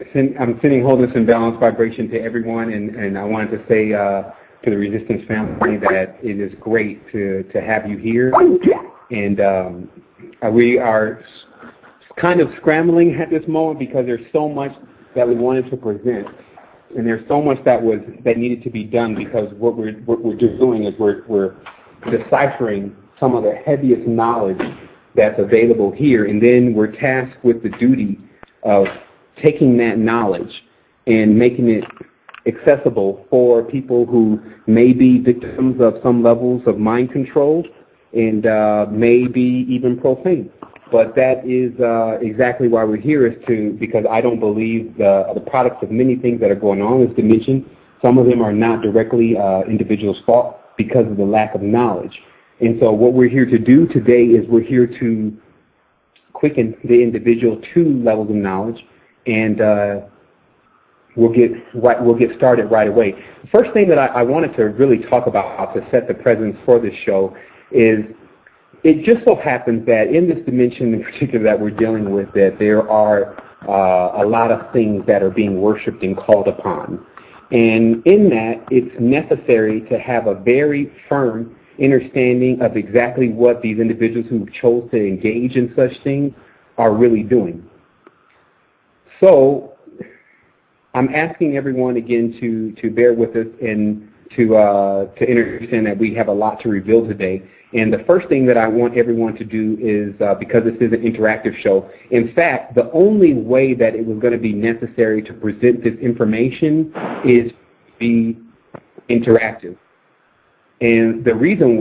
I'm sending wholeness and balanced vibration to everyone, and I wanted to say to the Resistance family that it is great to have you here. And we are kind of scrambling at this moment because there's so much that we wanted to present, and there's so much that needed to be done, because what we're doing is we're deciphering some of the heaviest knowledge that's available here, and then we're tasked with the duty of taking that knowledge and making it accessible for people who may be victims of some levels of mind control and may be even profane. But that is exactly why we're here, because I don't believe the products of many things that are going on in this dimension, some of them are not directly individuals' fault because of the lack of knowledge. And so what we're here to do today is we're here to quicken the individual to levels of knowledge, and we'll get started right away. The first thing that I wanted to really talk about to set the presence for this show is it just so happens that in this dimension in particular that we're dealing with, that there are a lot of things that are being worshipped and called upon. And in that, it's necessary to have a very firm understanding of exactly what these individuals who chose to engage in such things are really doing. So I'm asking everyone again to bear with us and to understand that we have a lot to reveal today. And the first thing that I want everyone to do is, because this is an interactive show, in fact, the only way that it was going to be necessary to present this information is to be interactive. And the reason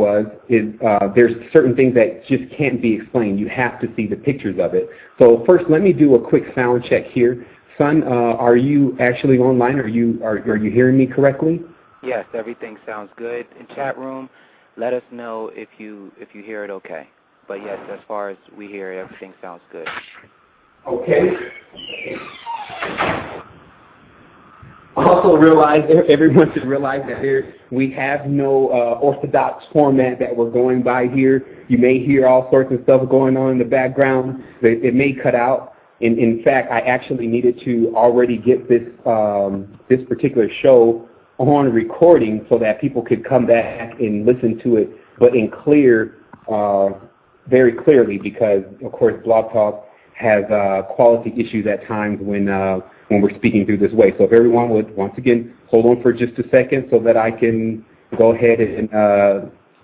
is there's certain things that just can't be explained. You have to see the pictures of it. So first, let me do a quick sound check here. Son, are you actually online? Are you hearing me correctly? Yes, everything sounds good. In chat room, let us know if you hear it okay. But yes, as far as we hear it, everything sounds good. Okay. Also realize, everyone should realize that we have no orthodox format that we're going by here. You may hear all sorts of stuff going on in the background. It may cut out. In fact, I actually needed to already get this particular show on recording so that people could come back and listen to it, but in very clearly, because of course Blog Talk has quality issues at times when we're speaking through this way. So if everyone would once again hold on for just a second so that I can go ahead and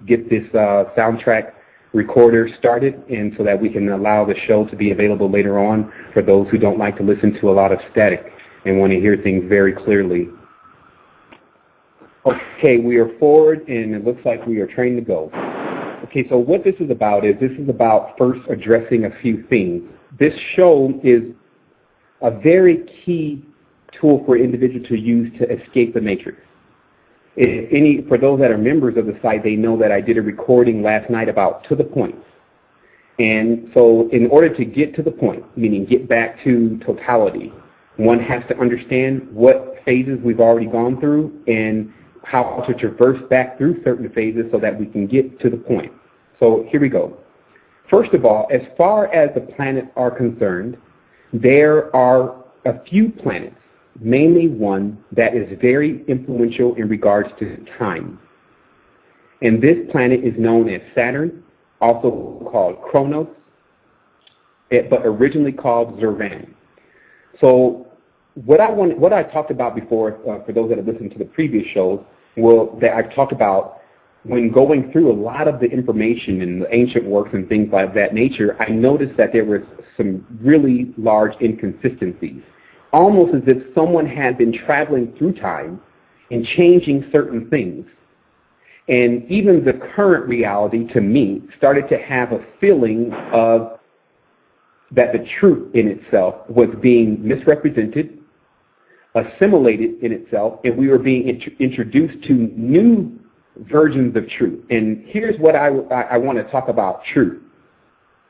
get this soundtrack recorder started, and so that we can allow the show to be available later on for those who don't like to listen to a lot of static and want to hear things very clearly. Okay, we are forward, and it looks like we are trained to go. Okay, so what this is about first addressing a few things. This show is a very key tool for individuals to use to escape the matrix. For those that are members of the site, they know that I did a recording last night about to the point. And so in order to get to the point, meaning get back to totality, one has to understand what phases we've already gone through and how to traverse back through certain phases so that we can get to the point. So here we go. First of all, as far as the planets are concerned, there are a few planets, mainly one that is very influential in regards to time. And this planet is known as Saturn, also called Kronos, but originally called Zervan. So what I talked about before, for those that have listened to the previous shows, that I've talked about when going through a lot of the information in the ancient works and things like that nature, I noticed that there was some really large inconsistencies, almost as if someone had been traveling through time and changing certain things. And even the current reality, to me, started to have a feeling of that the truth in itself was being misrepresented, assimilated in itself, and we were being introduced to new versions of truth. And here's what I want to talk about truth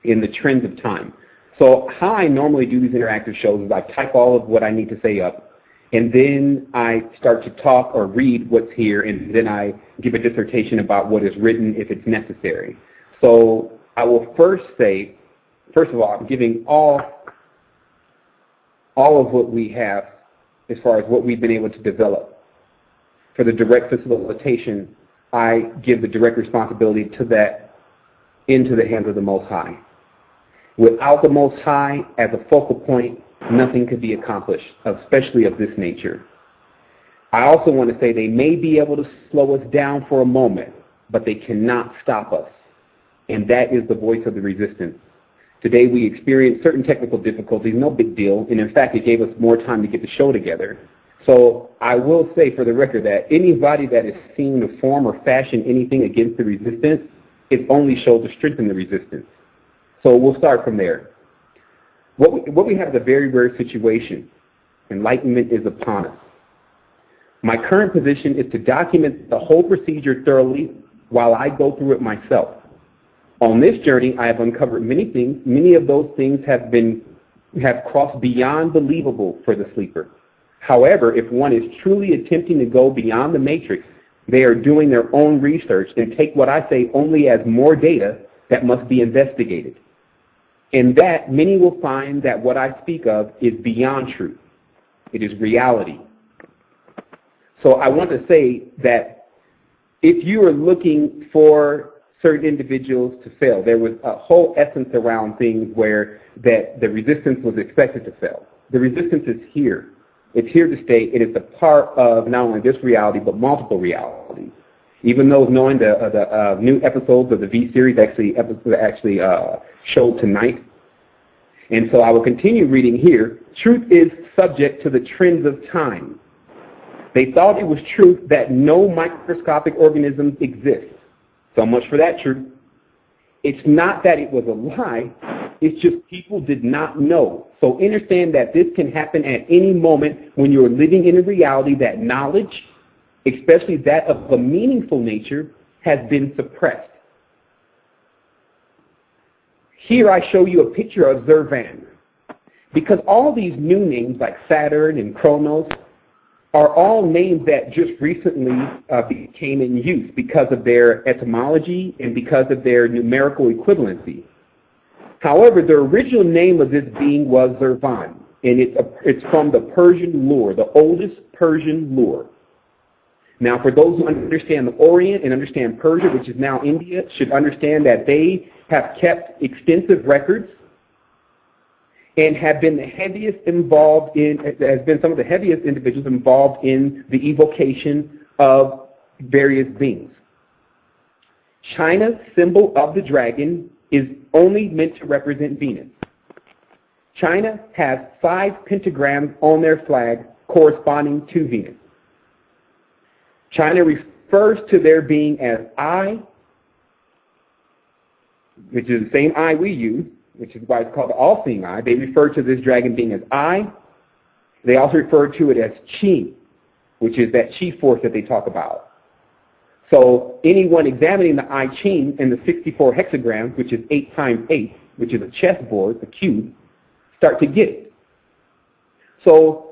in the trends of time. So how I normally do these interactive shows is I type all of what I need to say up, and then I start to talk or read what's here, and then I give a dissertation about what is written if it's necessary. So I will first say, first of all, I'm giving all all of what we have as far as what we've been able to develop. For the direct facilitation, I give the direct responsibility to that into the hands of the Most High. Without the Most High as a focal point, nothing could be accomplished, especially of this nature. I also want to say they may be able to slow us down for a moment, but they cannot stop us. And that is the voice of the resistance. Today we experienced certain technical difficulties, no big deal, and in fact it gave us more time to get the show together. So I will say for the record that anybody that is seen to form or fashion anything against the resistance, it only shows to strengthen the resistance. So we'll start from there. What we have is a very rare situation. Enlightenment is upon us. My current position is to document the whole procedure thoroughly while I go through it myself. On this journey, I have uncovered many things. Many of those things have crossed beyond believable for the sleeper. However, if one is truly attempting to go beyond the matrix, they are doing their own research and take what I say only as more data that must be investigated. In that, many will find that what I speak of is beyond truth. It is reality. So I want to say that if you are looking for certain individuals to fail, there was a whole essence around things where that the resistance was expected to fail. The resistance is here. It's here to stay. It is a part of not only this reality, but multiple realities. Even those knowing the new episodes of the V-series actually showed tonight. And so I will continue reading here. Truth is subject to the trends of time. They thought it was truth that no microscopic organisms exist. So much for that truth. It's not that it was a lie. It's just people did not know. So understand that this can happen at any moment when you're living in a reality that knowledge, especially that of a meaningful nature, has been suppressed. Here I show you a picture of Sevan. Because all these new names like Saturn and Kronos are all names that just recently became in use because of their etymology and because of their numerical equivalency. However, the original name of this being was Sevan, and it's from the Persian lore, the oldest Persian lore. Now, for those who understand the Orient and understand Persia, which is now India, should understand that they have kept extensive records and have been the heaviest involved in, has been some of the heaviest individuals involved in the evocation of various beings. China's symbol of the dragon is only meant to represent Venus. China has 5 pentagrams on their flag corresponding to Venus. China refers to their being as I, which is the same I we use, which is why it's called the all-seeing eye. They refer to this dragon being as I. They also refer to it as Qi, which is that Qi force that they talk about. So anyone examining the I Ching and the 64 hexagrams, which is 8 times 8, which is a chessboard, a cube, start to get it. So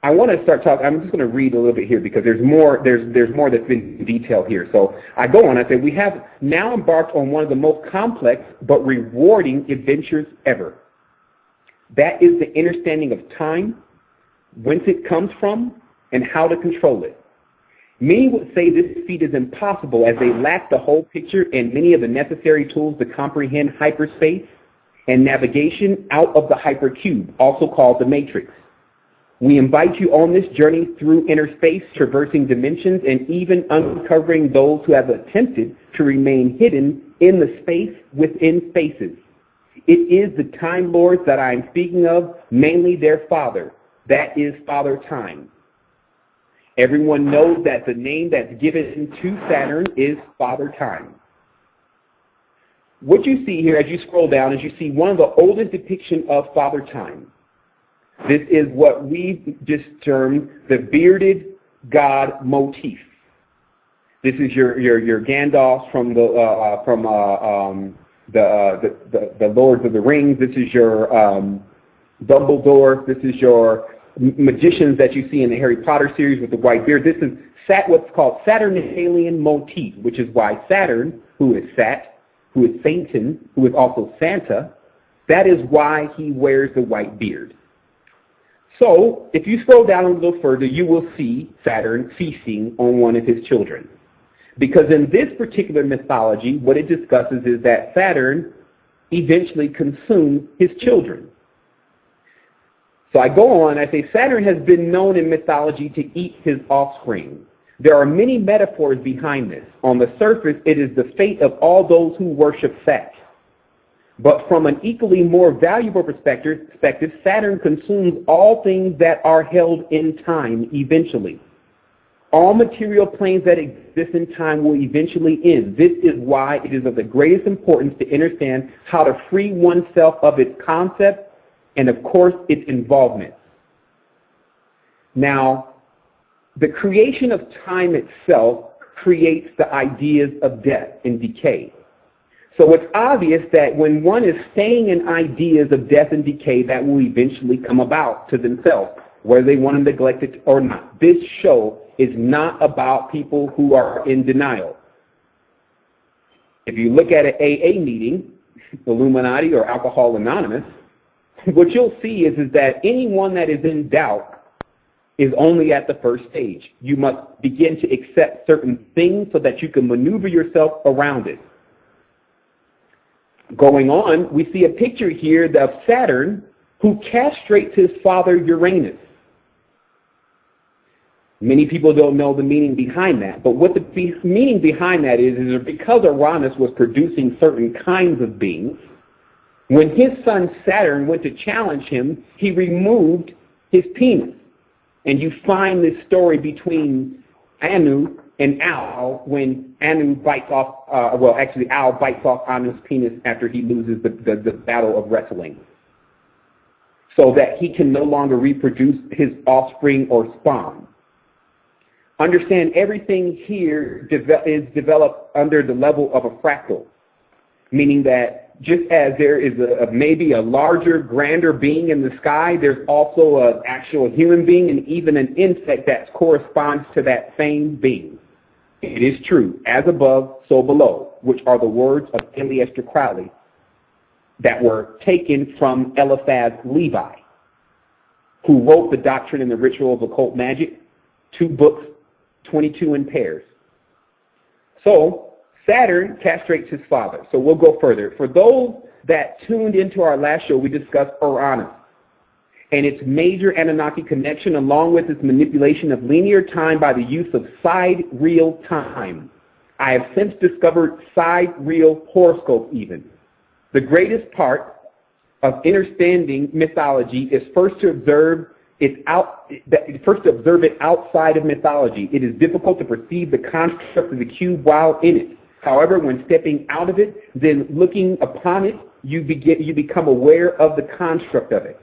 I want to start talking. I'm just going to read a little bit here because there's more that's been detailed here. So I go on. I say, we have now embarked on one of the most complex but rewarding adventures ever. That is the understanding of time, whence it comes from, and how to control it. Many would say this feat is impossible as they lack the whole picture and many of the necessary tools to comprehend hyperspace and navigation out of the hypercube, also called the matrix. We invite you on this journey through inner space, traversing dimensions, and even uncovering those who have attempted to remain hidden in the space within spaces. It is the Time Lords that I am speaking of, mainly their father. That is Father Time. Everyone knows that the name that's given to Saturn is Father Time. What you see here as you scroll down is you see one of the oldest depictions of Father Time. This is what we just termed the bearded god motif. This is your Gandalf from the Lords of the Rings. This is your Dumbledore. This is your magicians that you see in the Harry Potter series with the white beard. This is what's called Saturnalian motif, which is why Saturn, who is Sat, who is Satan, who is also Santa, that is why he wears the white beard. So if you scroll down a little further, you will see Saturn feasting on one of his children. Because in this particular mythology, what it discusses is that Saturn eventually consumes his children. So I go on, I say Saturn has been known in mythology to eat his offspring. There are many metaphors behind this. On the surface, it is the fate of all those who worship Sat. But from an equally more valuable perspective, Saturn consumes all things that are held in time eventually. All material planes that exist in time will eventually end. This is why it is of the greatest importance to understand how to free oneself of its concept and, of course, its involvement. Now, the creation of time itself creates the ideas of death and decay. So it's obvious that when one is staying in ideas of death and decay, that will eventually come about to themselves, whether they want to neglect it or not. This show is not about people who are in denial. If you look at an AA meeting, Illuminati or Alcohol Anonymous, what you'll see is that anyone that is in doubt is only at the first stage. You must begin to accept certain things so that you can maneuver yourself around it. Going on, we see a picture here of Saturn who castrates his father Uranus. Many people don't know the meaning behind that, but what the meaning behind that is because Uranus was producing certain kinds of beings, when his son Saturn went to challenge him, he removed his penis. And you find this story between Anu and Al when Anu bites off, Al bites off Anu's penis after he loses the battle of wrestling, so that he can no longer reproduce his offspring or spawn. Understand everything here is developed under the level of a fractal, meaning that just as there is maybe a larger, grander being in the sky, there's also an actual human being and even an insect that corresponds to that same being. It is true, as above, so below, which are the words of Aleister Crowley that were taken from Eliphaz Levi, who wrote The Doctrine and the Ritual of Occult Magic, 2 books, 22 in pairs. So, Saturn castrates his father. So we'll go further. For those that tuned into our last show, we discussed Uranus and its major Anunnaki connection, along with its manipulation of linear time by the use of sidereal time. I have since discovered sidereal horoscope even. The greatest part of understanding mythology is first to observe it outside of mythology. It is difficult to perceive the construct of the cube while in it. However, when stepping out of it, then looking upon it, you become aware of the construct of it.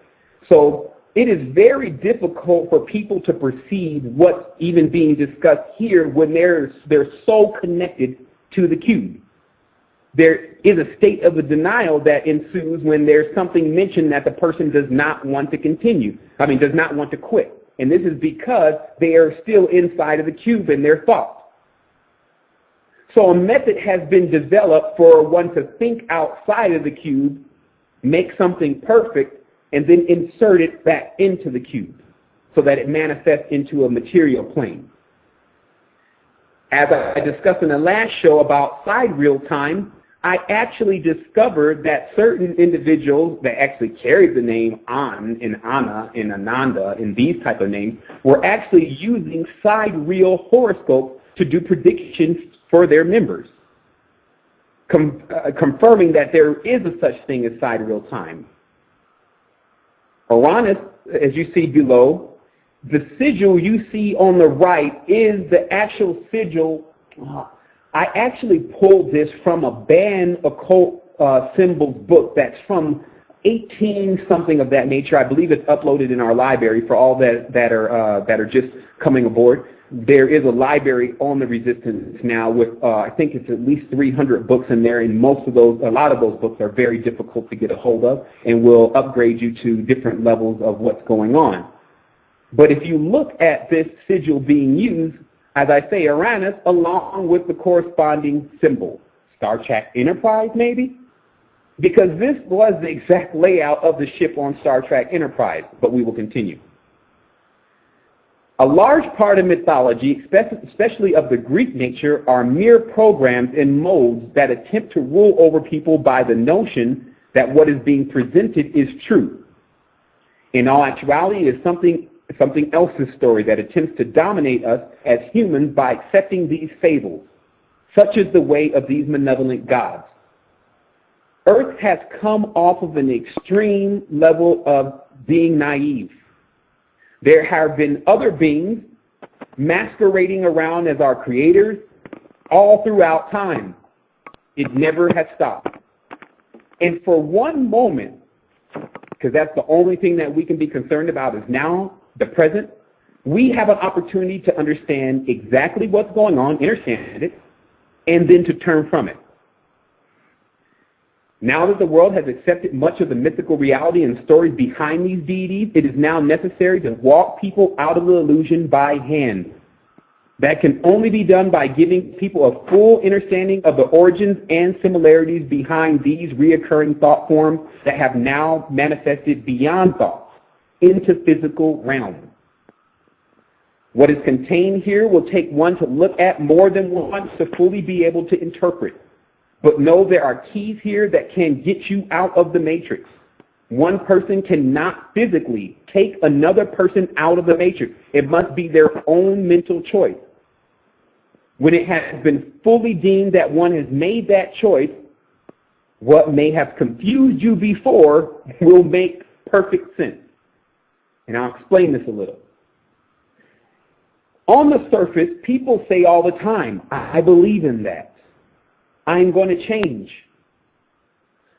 So it is very difficult for people to perceive what's even being discussed here when they're so connected to the cube. There is a state of a denial that ensues when there's something mentioned that the person does not want to does not want to quit. And this is because they are still inside of the cube in their thoughts. So a method has been developed for one to think outside of the cube, make something perfect, and then insert it back into the cube so that it manifests into a material plane. As I discussed in the last show about sidereal time, I actually discovered that certain individuals that actually carried the name An and Anna and Ananda and these type of names were actually using sidereal horoscope to do predictions for their members, confirming that there is a such thing as sidereal time. Uranus, as you see below, the sigil you see on the right is the actual sigil. I actually pulled this from a banned occult symbols book that's from 18-something of that nature. I believe it's uploaded in our library for all that are just coming aboard. There is a library on the Resistance now with, I think it's at least 300 books in there, and a lot of those books are very difficult to get a hold of and will upgrade you to different levels of what's going on. But if you look at this sigil being used, as I say, Uranus, along with the corresponding symbol, Star Trek Enterprise maybe? Because this was the exact layout of the ship on Star Trek Enterprise, but we will continue. A large part of mythology, especially of the Greek nature, are mere programs and modes that attempt to rule over people by the notion that what is being presented is true. In all actuality, it is something else's story that attempts to dominate us as humans by accepting these fables. Such is the way of these malevolent gods. Earth has come off of an extreme level of being naive. There have been other beings masquerading around as our creators all throughout time. It never has stopped. And for one moment, because that's the only thing that we can be concerned about is now, the present, we have an opportunity to understand exactly what's going on, understand it, and then to turn from it. Now that the world has accepted much of the mythical reality and stories behind these deities, it is now necessary to walk people out of the illusion by hand. That can only be done by giving people a full understanding of the origins and similarities behind these reoccurring thought forms that have now manifested beyond thoughts into physical realms. What is contained here will take one to look at more than once to fully be able to interpret. But know there are keys here that can get you out of the matrix. One person cannot physically take another person out of the matrix. It must be their own mental choice. When it has been fully deemed that one has made that choice, what may have confused you before will make perfect sense. And I'll explain this a little. On the surface, people say all the time, I believe in that. I'm going to change.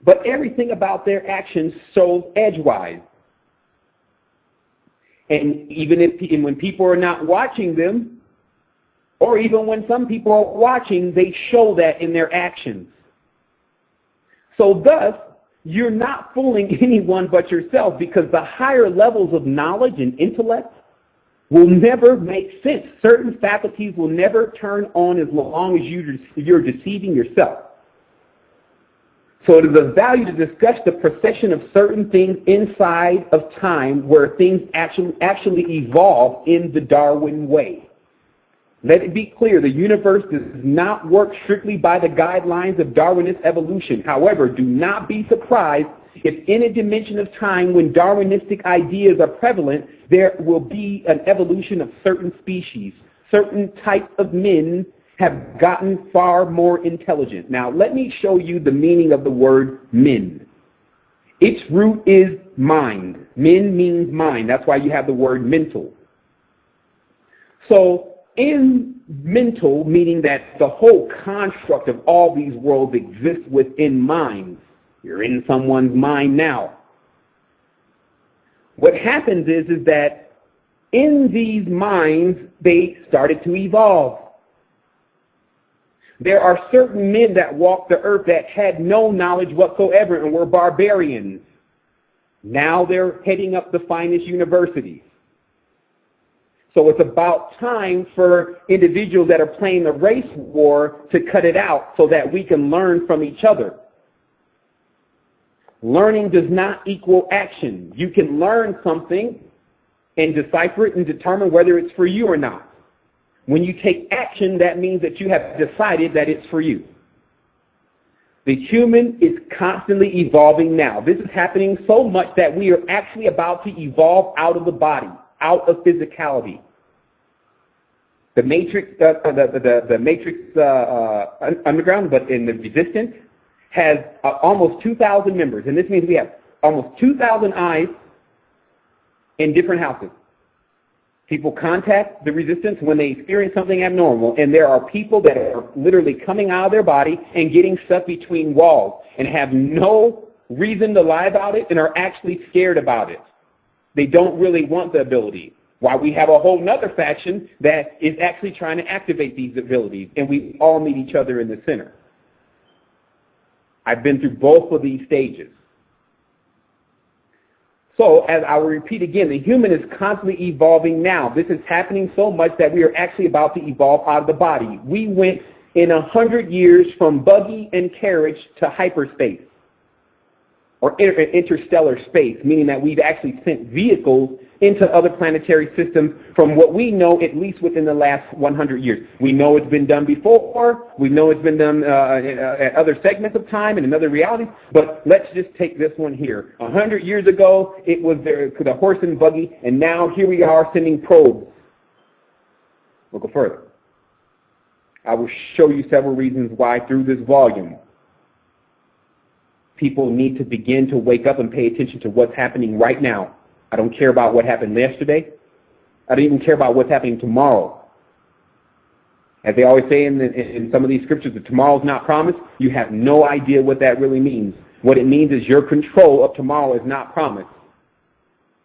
But everything about their actions shows edgewise. And even when people are not watching them, or even when some people are watching, they show that in their actions. So thus, you're not fooling anyone but yourself, because the higher levels of knowledge and intellect will never make sense. Certain faculties will never turn on as long as you're deceiving yourself. So it is of value to discuss the procession of certain things inside of time where things actually evolve in the Darwin way. Let it be clear, the universe does not work strictly by the guidelines of Darwinist evolution. However, do not be surprised if in a dimension of time when Darwinistic ideas are prevalent, there will be an evolution of certain species. Certain types of men have gotten far more intelligent. Now, let me show you the meaning of the word men. Its root is mind. Men means mind. That's why you have the word mental. So, in mental, meaning that the whole construct of all these worlds exists within minds. You're in someone's mind now. What happens is that in these minds, they started to evolve. There are certain men that walked the earth that had no knowledge whatsoever and were barbarians. Now they're heading up the finest universities. So it's about time for individuals that are playing the race war to cut it out so that we can learn from each other. Learning does not equal action. You can learn something and decipher it and determine whether it's for you or not. When you take action, that means that you have decided that it's for you. The human is constantly evolving now. This is happening so much that we are actually about to evolve out of the body, out of physicality. The Matrix, Underground, but in the Resistance, has almost 2,000 members, and this means we have almost 2,000 eyes in different houses. People contact the Resistance when they experience something abnormal, and there are people that are literally coming out of their body and getting stuck between walls and have no reason to lie about it and are actually scared about it. They don't really want the ability. While we have a whole other faction that is actually trying to activate these abilities, and we all meet each other in the center. I've been through both of these stages. So, as I will repeat again, the human is constantly evolving now. This is happening so much that we are actually about to evolve out of the body. We went in 100 years from buggy and carriage to hyperspace. or interstellar space, meaning that we've actually sent vehicles into other planetary systems from what we know, at least within the last 100 years. We know it's been done before. We know it's been done at other segments of time and in other realities. But let's just take this one here. 100 years ago, it was the horse and buggy, and now here we are sending probes. We'll go further. I will show you several reasons why through this volume. People need to begin to wake up and pay attention to what's happening right now. I don't care about what happened yesterday. I don't even care about what's happening tomorrow. As they always say in some of these scriptures, that tomorrow's not promised. You have no idea what that really means. What it means is your control of tomorrow is not promised.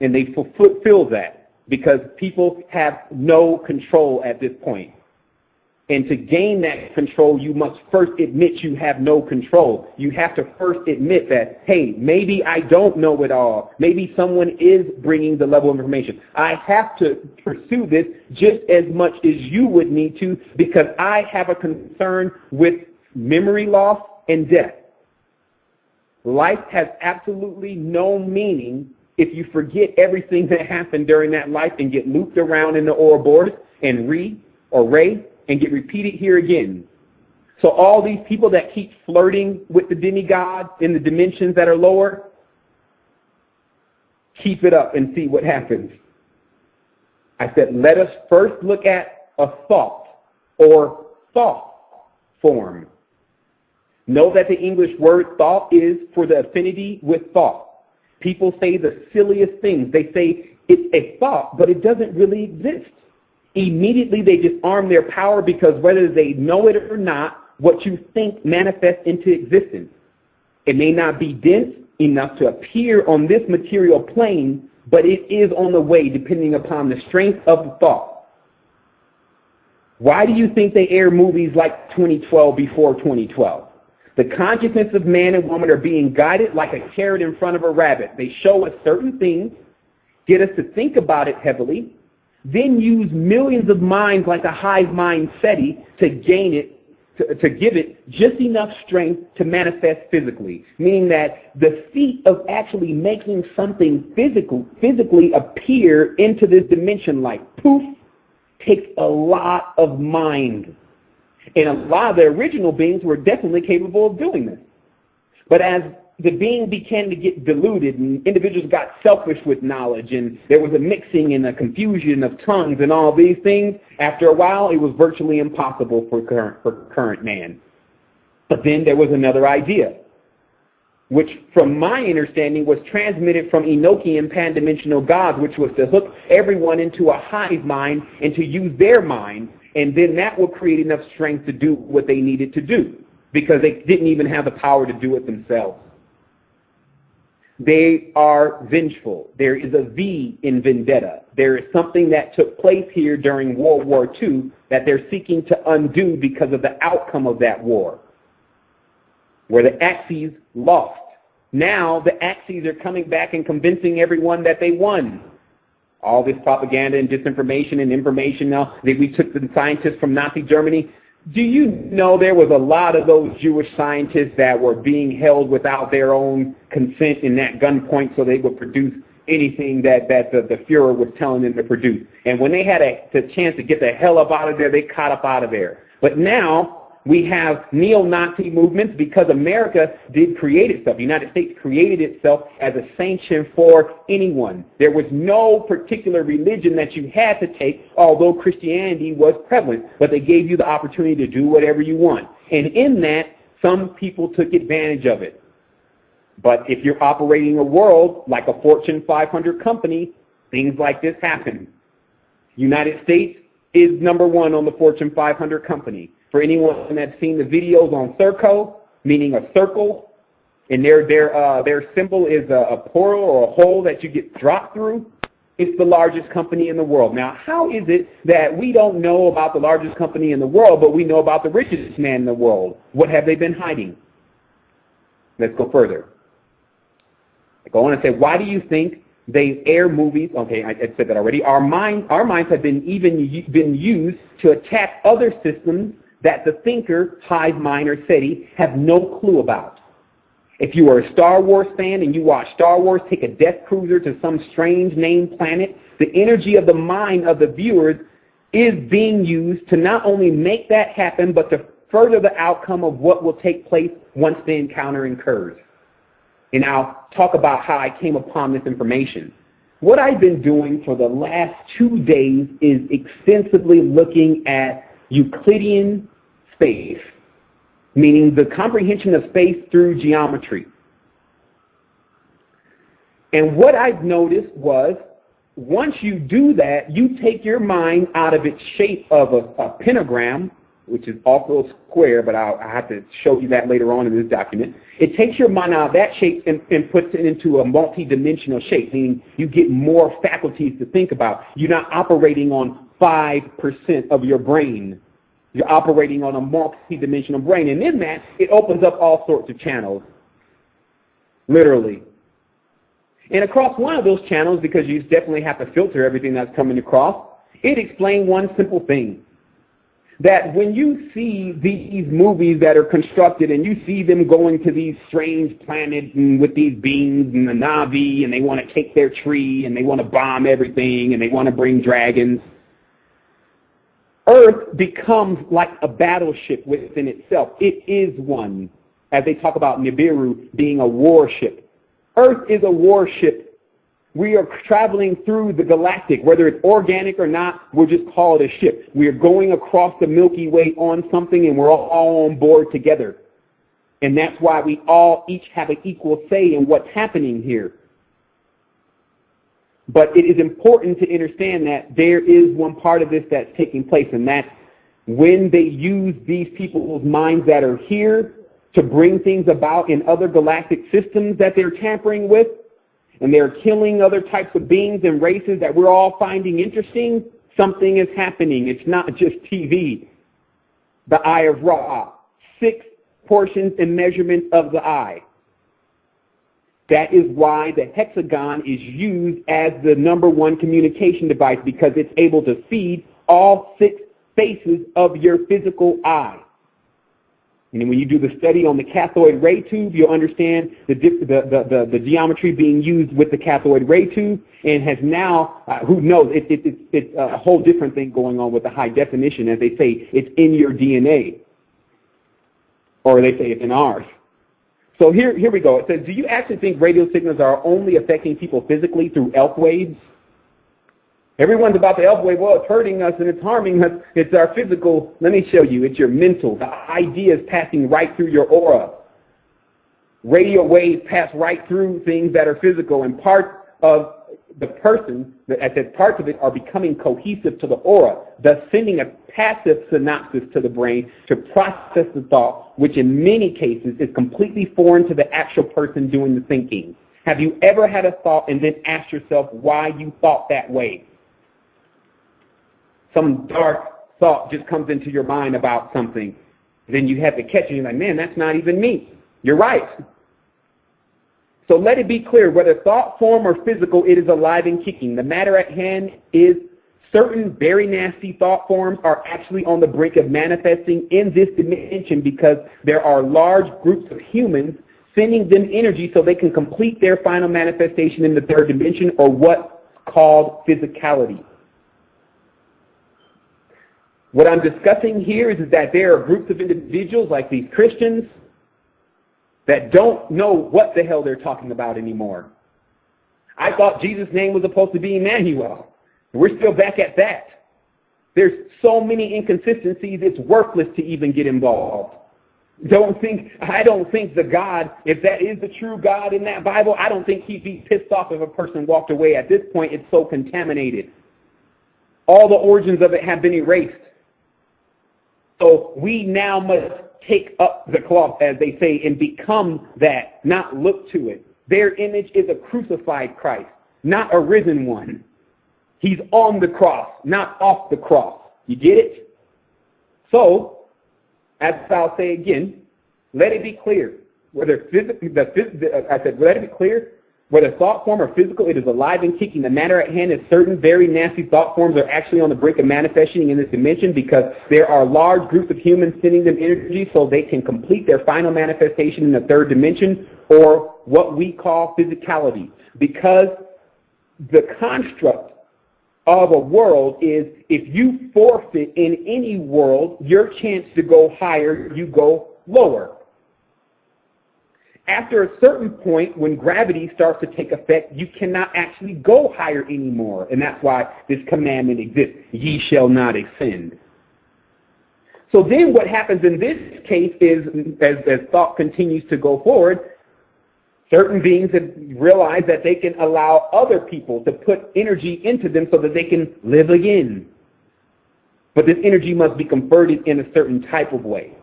And they fulfill that because people have no control at this point. And to gain that control, you must first admit you have no control. You have to first admit that, hey, maybe I don't know it all. Maybe someone is bringing the level of information. I have to pursue this just as much as you would need to because I have a concern with memory loss and death. Life has absolutely no meaning if you forget everything that happened during that life and get looped around in the Ouroboros and and get repeated here again. So all these people that keep flirting with the demigods in the dimensions that are lower, keep it up and see what happens. I said, let us first look at a thought or thought form. Know that the English word thought is for the affinity with thought. People say the silliest things. They say it's a thought, but it doesn't really exist. Immediately they disarm their power because whether they know it or not, what you think manifests into existence. It may not be dense enough to appear on this material plane, but it is on the way depending upon the strength of the thought. Why do you think they air movies like 2012 before 2012? The consciousness of man and woman are being guided like a carrot in front of a rabbit. They show us certain things, get us to think about it heavily, then use millions of minds like a hive mind SETI to gain it, to give it just enough strength to manifest physically. Meaning that the feat of actually making something physically appear into this dimension like poof, takes a lot of mind. And a lot of the original beings were definitely capable of doing this. But as the being began to get diluted and individuals got selfish with knowledge and there was a mixing and a confusion of tongues and all these things, after a while it was virtually impossible for current man. But then there was another idea, which from my understanding was transmitted from Enochian pan-dimensional gods, which was to hook everyone into a hive mind and to use their mind, and then that would create enough strength to do what they needed to do because they didn't even have the power to do it themselves. They are vengeful. There is a V in vendetta. There is something that took place here during World War II that they're seeking to undo because of the outcome of that war, where the Axis lost. Now the Axis are coming back and convincing everyone that they won. All this propaganda and disinformation and information now that we took the scientists from Nazi Germany. Do you know there was a lot of those Jewish scientists that were being held without their own consent in that gunpoint so they would produce anything that the Fuhrer was telling them to produce? And when they had the chance to get the hell up out of there, they caught up out of there. But now we have neo-Nazi movements because America did create itself. The United States created itself as a sanction for anyone. There was no particular religion that you had to take, although Christianity was prevalent. But they gave you the opportunity to do whatever you want. And in that, some people took advantage of it. But if you're operating a world like a Fortune 500 company, things like this happen. United States is number one on the Fortune 500 company. For anyone that's seen the videos on Circo, meaning a circle, and their symbol is a portal or a hole that you get dropped through, it's the largest company in the world. Now, how is it that we don't know about the largest company in the world, but we know about the richest man in the world? What have they been hiding? Let's go further. I go on and say, why do you think they air movies? Okay, I said that already. Our minds have been used to attack other systems that the thinker, hive mind, or SETI have no clue about. If you are a Star Wars fan and you watch Star Wars take a death cruiser to some strange named planet, the energy of the mind of the viewers is being used to not only make that happen, but to further the outcome of what will take place once the encounter occurs. And I'll talk about how I came upon this information. What I've been doing for the last 2 days is extensively looking at Euclidean space, meaning the comprehension of space through geometry. And what I've noticed was, once you do that, you take your mind out of its shape of a pentagram, which is also a square, but I have to show you that later on in this document. It takes your mind out of that shape and puts it into a multi-dimensional shape, meaning you get more faculties to think about. You're not operating on 5% of your brain. You're operating on a multi-dimensional brain. And in that, it opens up all sorts of channels, literally. And across one of those channels, because you definitely have to filter everything that's coming across, it explained one simple thing. That when you see these movies that are constructed and you see them going to these strange planets and with these beings and the Navi and they want to take their tree and they want to bomb everything and they want to bring dragons, Earth becomes like a battleship within itself. It is one, as they talk about Nibiru being a warship. Earth is a warship. We are traveling through the galactic. Whether it's organic or not, we'll just call it a ship. We are going across the Milky Way on something, and we're all on board together. And that's why we all each have an equal say in what's happening here. But it is important to understand that there is one part of this that's taking place, and that's when they use these people's minds that are here to bring things about in other galactic systems that they're tampering with, and they're killing other types of beings and races that we're all finding interesting, something is happening. It's not just TV. The eye of Ra, 6 portions and measurements of the eye. That is why the hexagon is used as the #1 communication device, because it's able to feed all 6 faces of your physical eye. And when you do the study on the cathode ray tube, you'll understand the geometry being used with the cathode ray tube, and has now, who knows, it's a whole different thing going on with the high definition. As they say, it's in your DNA. Or they say it's in ours. So here we go. It says, do you actually think radio signals are only affecting people physically through ELF waves? Everyone's about the ELF wave. Well, it's hurting us and it's harming us. It's our physical. Let me show you. It's your mental. The idea is passing right through your aura. Radio waves pass right through things that are physical, and part of the person, parts of it are becoming cohesive to the aura, thus sending a passive synapses to the brain to process the thought, which in many cases is completely foreign to the actual person doing the thinking. Have you ever had a thought and then asked yourself why you thought that way? Some dark thought just comes into your mind about something. Then you have to catch it and you're like, man, that's not even me. You're right. So let it be clear, whether thought form or physical, it is alive and kicking. The matter at hand is certain very nasty thought forms are actually on the brink of manifesting in this dimension, because there are large groups of humans sending them energy so they can complete their final manifestation in the 3rd dimension, or what's called physicality. What I'm discussing here is that there are groups of individuals like these Christians that don't know what the hell they're talking about anymore. I thought Jesus' name was supposed to be Emmanuel. We're still back at that. There's so many inconsistencies, it's worthless to even get involved. I don't think the God, if that is the true God in that Bible, I don't think he'd be pissed off if a person walked away. At this point, it's so contaminated. All the origins of it have been erased. So we now must take up the cloth, as they say, and become that, not look to it. Their image is a crucified Christ, not a risen one. He's on the cross, not off the cross. You get it? So, as I'll say again, let it be clear. Let it be clear. Whether thought form or physical, it is alive and kicking. The matter at hand is certain. Very nasty thought forms are actually on the brink of manifesting in this dimension because there are large groups of humans sending them energy so they can complete their final manifestation in the third dimension, or what we call physicality. Because the construct of a world is if you forfeit in any world your chance to go higher, you go lower. After a certain point, when gravity starts to take effect, you cannot actually go higher anymore. And that's why this commandment exists. Ye shall not ascend. So then what happens in this case is, as thought continues to go forward, certain beings have realized that they can allow other people to put energy into them so that they can live again. But this energy must be converted in a certain type of way.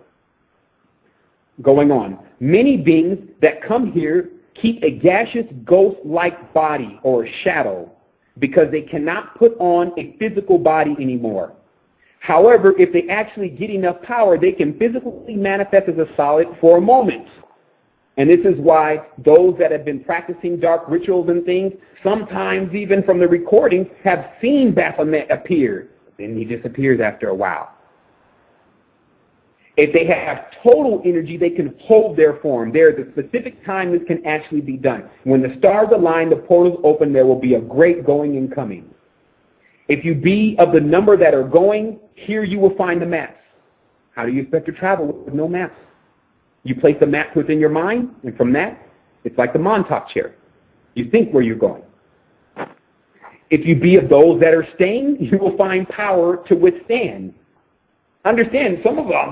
Going on. Many beings that come here keep a gaseous ghost-like body or shadow because they cannot put on a physical body anymore. However, if they actually get enough power, they can physically manifest as a solid for a moment. And this is why those that have been practicing dark rituals and things, sometimes even from the recordings, have seen Baphomet appear. Then he disappears after a while. If they have total energy, they can hold their form. There is a specific time this can actually be done. When the stars align, the portals open, there will be a great going and coming. If you be of the number that are going, here you will find the maps. How do you expect to travel with no maps? You place the map within your mind, and from that, it's like the Montauk chair. You think where you're going. If you be of those that are staying, you will find power to withstand. Understand,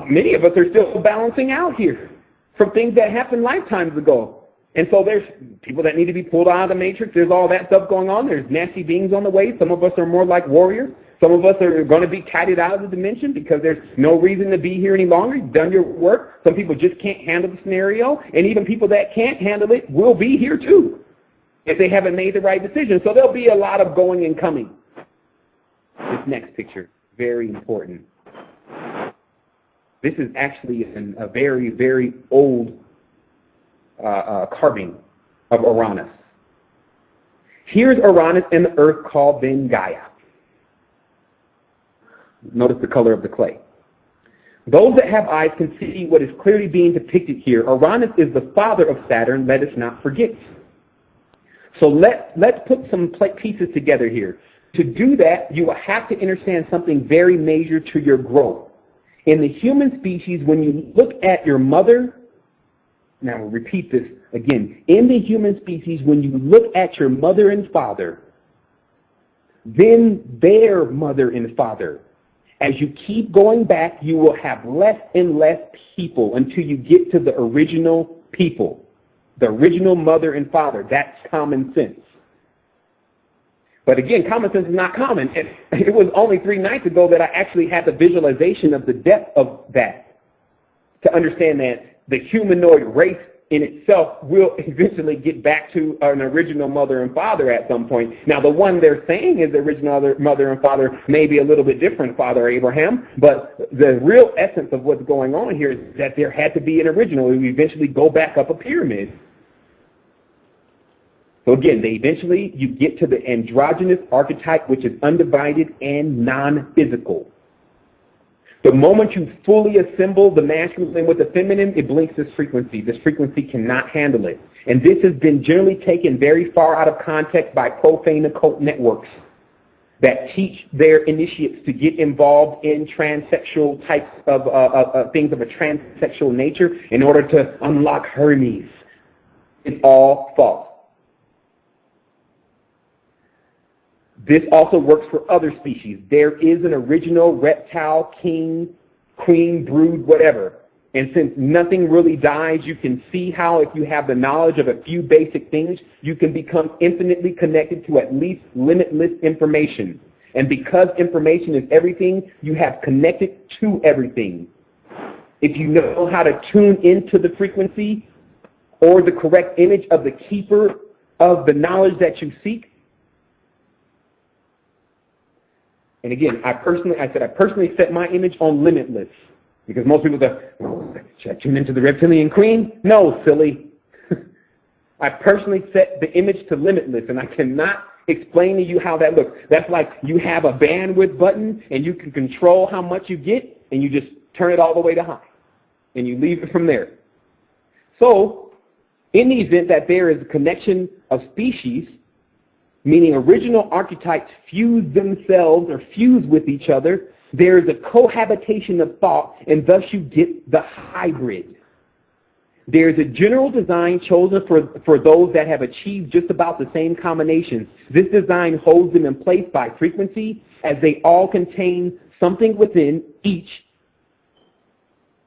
many of us are still balancing out here from things that happened lifetimes ago. And so there's people that need to be pulled out of the matrix. There's all that stuff going on. There's nasty beings on the way. Some of us are more like warriors. Some of us are going to be kited out of the dimension because there's no reason to be here any longer. You've done your work. Some people just can't handle the scenario. And even people that can't handle it will be here too if they haven't made the right decision. So there'll be a lot of going and coming. This next picture, very important. This is actually a very, very old carving of Uranus. Here's Uranus and the earth called then Gaia. Notice the color of the clay. Those that have eyes can see what is clearly being depicted here. Uranus is the father of Saturn, let us not forget. So let's put some pieces together here. To do that, you will have to understand something very major to your growth. In the human species, when you look at your mother, now we'll repeat this again. In the human species, when you look at your mother and father, then their mother and father, as you keep going back, you will have less and less people until you get to the original people, the original mother and father. That's common sense. But again, common sense is not common. It was only 3 nights ago that I actually had the visualization of the depth of that to understand that the humanoid race in itself will eventually get back to an original mother and father at some point. Now, the one they're saying is the original mother and father may be a little bit different, Father Abraham, but the real essence of what's going on here is that there had to be an original. We eventually go back up a pyramid. So again, you get to the androgynous archetype, which is undivided and non-physical. The moment you fully assemble the masculine with the feminine, it blinks this frequency. This frequency cannot handle it. And this has been generally taken very far out of context by profane occult networks that teach their initiates to get involved in transsexual types of things of a transsexual nature in order to unlock Hermes. It's all false. This also works for other species. There is an original reptile, king, queen, brood, whatever. And since nothing really dies, you can see how if you have the knowledge of a few basic things, you can become infinitely connected to at least limitless information. And because information is everything, you have connected to everything. If you know how to tune into the frequency or the correct image of the keeper of the knowledge that you seek, and again, I personally set my image on limitless. Because most people go, should I tune into the reptilian queen? No, silly. I personally set the image to limitless, and I cannot explain to you how that looks. That's like you have a bandwidth button, and you can control how much you get, and you just turn it all the way to high, and you leave it from there. So, in the event that there is a connection of species, meaning original archetypes fuse themselves or fuse with each other, there is a cohabitation of thought, and thus you get the hybrid. There's a general design chosen for those that have achieved just about the same combinations. This design holds them in place by frequency, as they all contain something within each.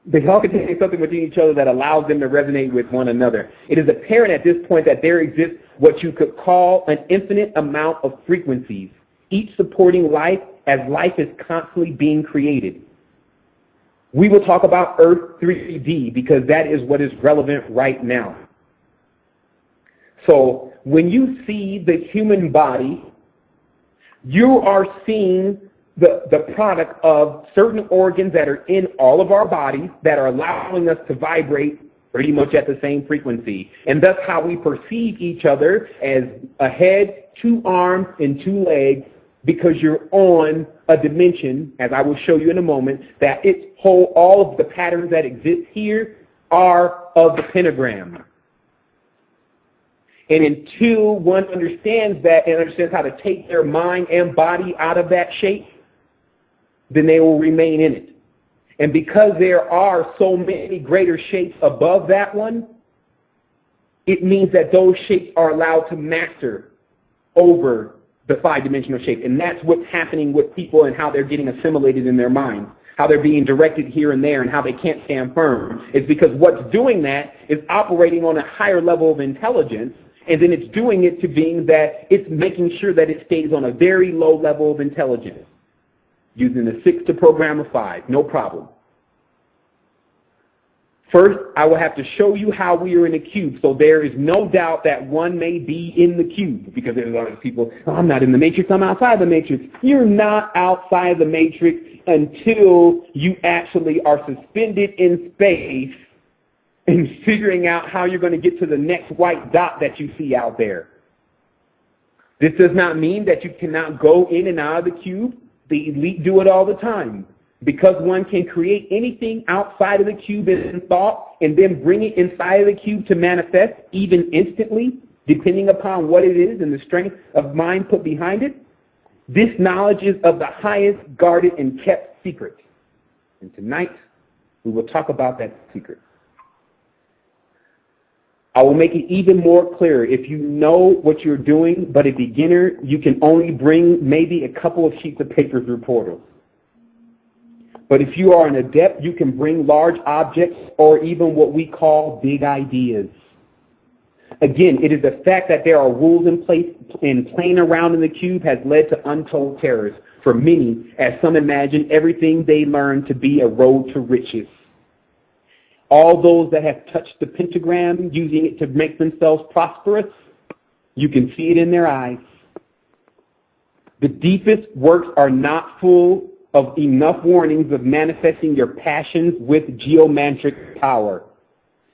They all contain something within each other that allows them to resonate with one another. It is apparent at this point that there exists what you could call an infinite amount of frequencies, each supporting life as life is constantly being created. We will talk about Earth 3D because that is what is relevant right now. So when you see the human body, you are seeing the product of certain organs that are in all of our bodies that are allowing us to vibrate pretty much at the same frequency. And that's how we perceive each other as a head, 2 arms, and 2 legs, because you're on a dimension, as I will show you in a moment, that all of the patterns that exist here are of the pentagram. And until one understands that and understands how to take their mind and body out of that shape, then they will remain in it. And because there are so many greater shapes above that one, it means that those shapes are allowed to master over the 5-dimensional shape. And that's what's happening with people and how they're getting assimilated in their minds, how they're being directed here and there, and how they can't stand firm. It's because what's doing that is operating on a higher level of intelligence, and then it's doing it to beings that it's making sure that it stays on a very low level of intelligence, using the 6 to program a 5, no problem. First, I will have to show you how we are in a cube, so there is no doubt that one may be in the cube, because there's a lot of people, I'm not in the matrix, I'm outside the matrix. You're not outside the matrix until you actually are suspended in space and figuring out how you're going to get to the next white dot that you see out there. This does not mean that you cannot go in and out of the cube. The elite do it all the time. Because one can create anything outside of the cube in thought and then bring it inside of the cube to manifest even instantly, depending upon what it is and the strength of mind put behind it. This knowledge is of the highest guarded and kept secret. And tonight, we will talk about that secret. I will make it even more clear. If you know what you're doing, but a beginner, you can only bring maybe a couple of sheets of paper through portals. But if you are an adept, you can bring large objects or even what we call big ideas. Again, it is the fact that there are rules in place and playing around in the cube has led to untold terrors for many, as some imagine everything they learn to be a road to riches. All those that have touched the pentagram, using it to make themselves prosperous, you can see it in their eyes. The deepest works are not full of enough warnings of manifesting your passions with geomantric power.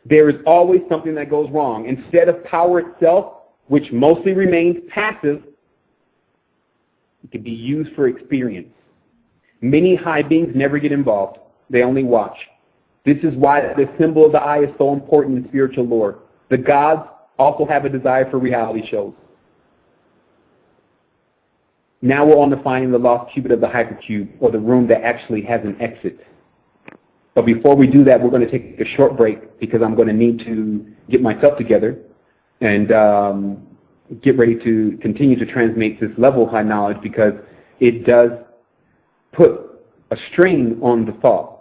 There is always something that goes wrong. Instead of power itself, which mostly remains passive, it can be used for experience. Many high beings never get involved. They only watch. This is why the symbol of the eye is so important in spiritual lore. The gods also have a desire for reality shows. Now we're on to finding the lost cubit of the hypercube, or the room that actually has an exit. But before we do that, we're going to take a short break because I'm going to need to get myself together and get ready to continue to transmit this level of high knowledge, because it does put a strain on the thought.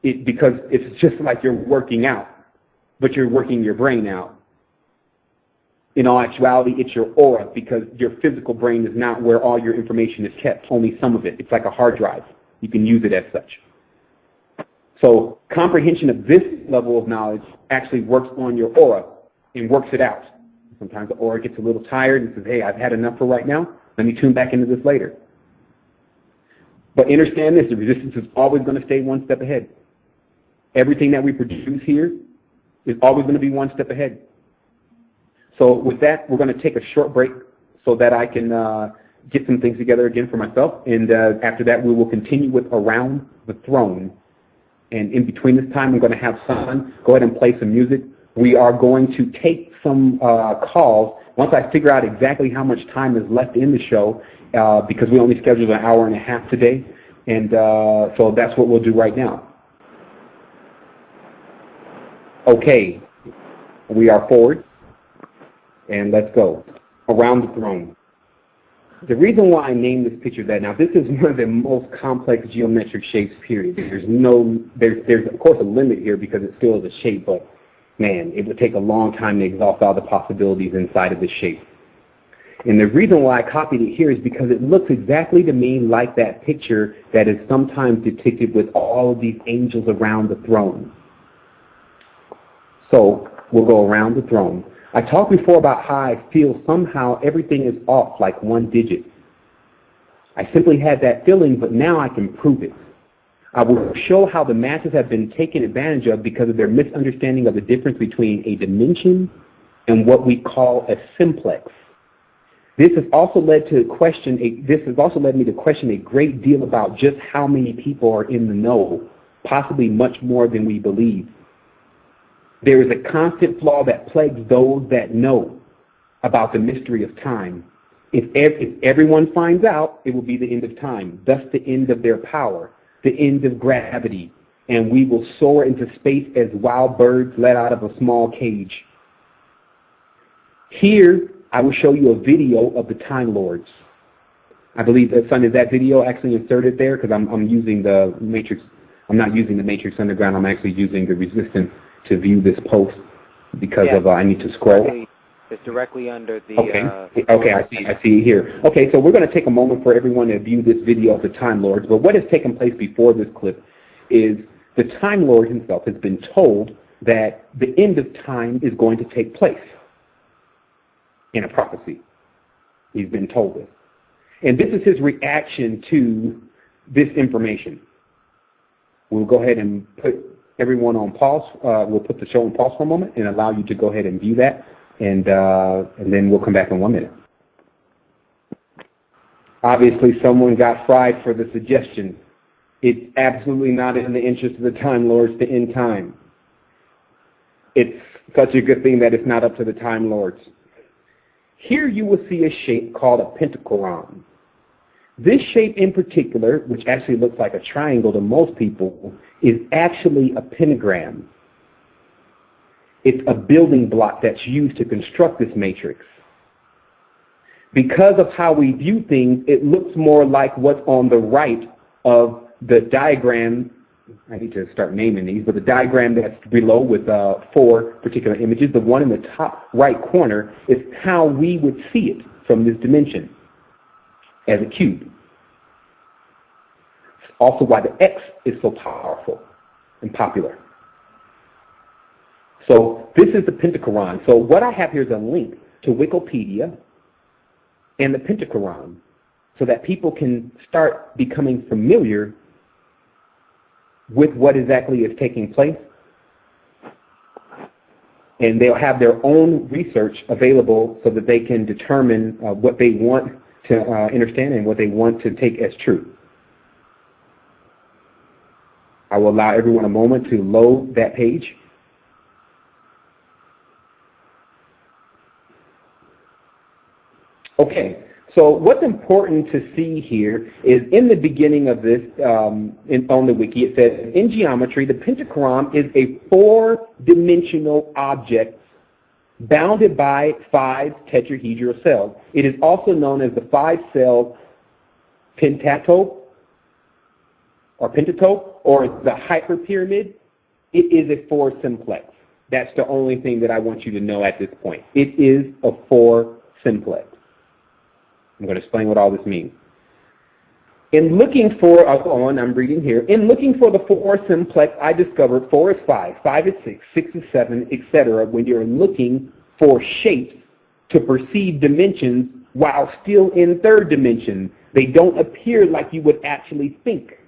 Because it's just like you're working out, but you're working your brain out. In all actuality, it's your aura, because your physical brain is not where all your information is kept, only some of it. It's like a hard drive. You can use it as such. So comprehension of this level of knowledge actually works on your aura and works it out. Sometimes the aura gets a little tired and says, hey, I've had enough for right now. Let me tune back into this later. But understand this, the resistance is always going to stay one step ahead. Everything that we produce here is always going to be one step ahead. So with that, we're going to take a short break so that I can get some things together again for myself. And after that, we will continue with Around the Throne. And in between this time, I'm going to have Son go ahead and play some music. We are going to take some calls once I figure out exactly how much time is left in the show, because we only scheduled an hour and a half today. And so that's what we'll do right now. Okay, we are forward, and let's go. Around the Throne. The reason why I named this picture that, now this is one of the most complex geometric shapes, period. There's of course a limit here because it still is a shape, but man, it would take a long time to exhaust all the possibilities inside of the shape. And the reason why I copied it here is because it looks exactly to me like that picture that is sometimes depicted with all of these angels around the throne. So we'll go around the throne. I talked before about how I feel somehow everything is off like one digit. I simply had that feeling, but now I can prove it. I will show how the masses have been taken advantage of because of their misunderstanding of the difference between a dimension and what we call a simplex. This has also led me to question a great deal about just how many people are in the know, possibly much more than we believe. There is a constant flaw that plagues those that know about the mystery of time. If everyone finds out, it will be the end of time, thus the end of their power, the end of gravity, and we will soar into space as wild birds let out of a small cage. Here, I will show you a video of the Time Lords. I believe that, Son, is that video actually inserted there? Because I'm using the Matrix. I'm not using the Matrix Underground. I'm actually using the Resistance to view this post because of I need to scroll. It's directly under the... Okay, I see it here. Okay, so we're going to take a moment for everyone to view this video of the Time Lords. But what has taken place before this clip is the Time Lord himself has been told that the end of time is going to take place in a prophecy. He's been told this. And this is his reaction to this information. We'll go ahead and put everyone on pause. We'll put the show on pause for a moment and allow you to go ahead and view that. And then we'll come back in 1 minute. Obviously, someone got fried for the suggestion. It's absolutely not in the interest of the Time Lords to end time. It's such a good thing that it's not up to the Time Lords. Here you will see a shape called a pentagram. This shape in particular, which actually looks like a triangle to most people, is actually a pentagram. It's a building block that's used to construct this matrix. Because of how we view things, it looks more like what's on the right of the diagram. I need to start naming these, but the diagram that's below with 4 particular images, the one in the top right corner is how we would see it from this dimension as a cube. It's also why the X is so powerful and popular. So this is the pentagram. So what I have here is a link to Wikipedia and the pentagram so that people can start becoming familiar with what exactly is taking place. And they'll have their own research available so that they can determine what they want to understand and what they want to take as true. I will allow everyone a moment to load that page. Okay, so what's important to see here is in the beginning of this, on the wiki, it says, in geometry, the pentagram is a 4-dimensional object bounded by 5 tetrahedral cells. It is also known as the 5-cell pentatope or the hyperpyramid. It is a 4-simplex. That's the only thing that I want you to know at this point. It is a 4-simplex. I'm going to explain what all this means. In looking for, I'm reading here. In looking for the 4-simplex, I discovered 4 is 5, 5 is 6, 6 is 7, etc. When you're looking for shapes to perceive dimensions while still in 3rd dimension, they don't appear like you would actually think.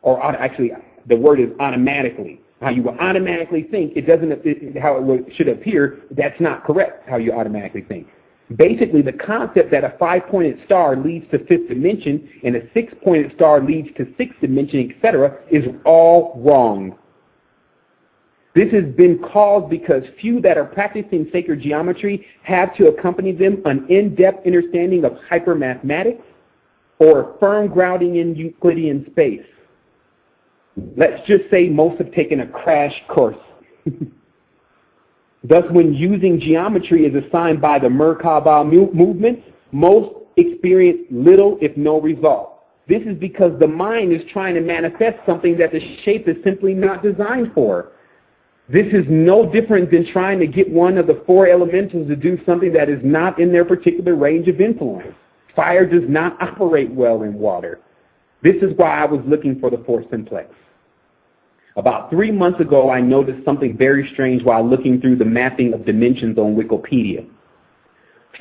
Or actually, the word is automatically. how you will automatically think. It doesn't, how should appear, that's not correct, how you automatically think. Basically, the concept that a 5-pointed star leads to 5th dimension and a 6-pointed star leads to 6th dimension, etc., is all wrong. This has been caused because few that are practicing sacred geometry have to accompany them an in-depth understanding of hypermathematics or firm grounding in Euclidean space. Let's just say most have taken a crash course. Thus, when using geometry as assigned by the Merkaba movement, most experience little, if no result. This is because the mind is trying to manifest something that the shape is simply not designed for. This is no different than trying to get one of the 4 elementals to do something that is not in their particular range of influence. Fire does not operate well in water. This is why I was looking for the 4th simplex. About 3 months ago, I noticed something very strange while looking through the mapping of dimensions on Wikipedia.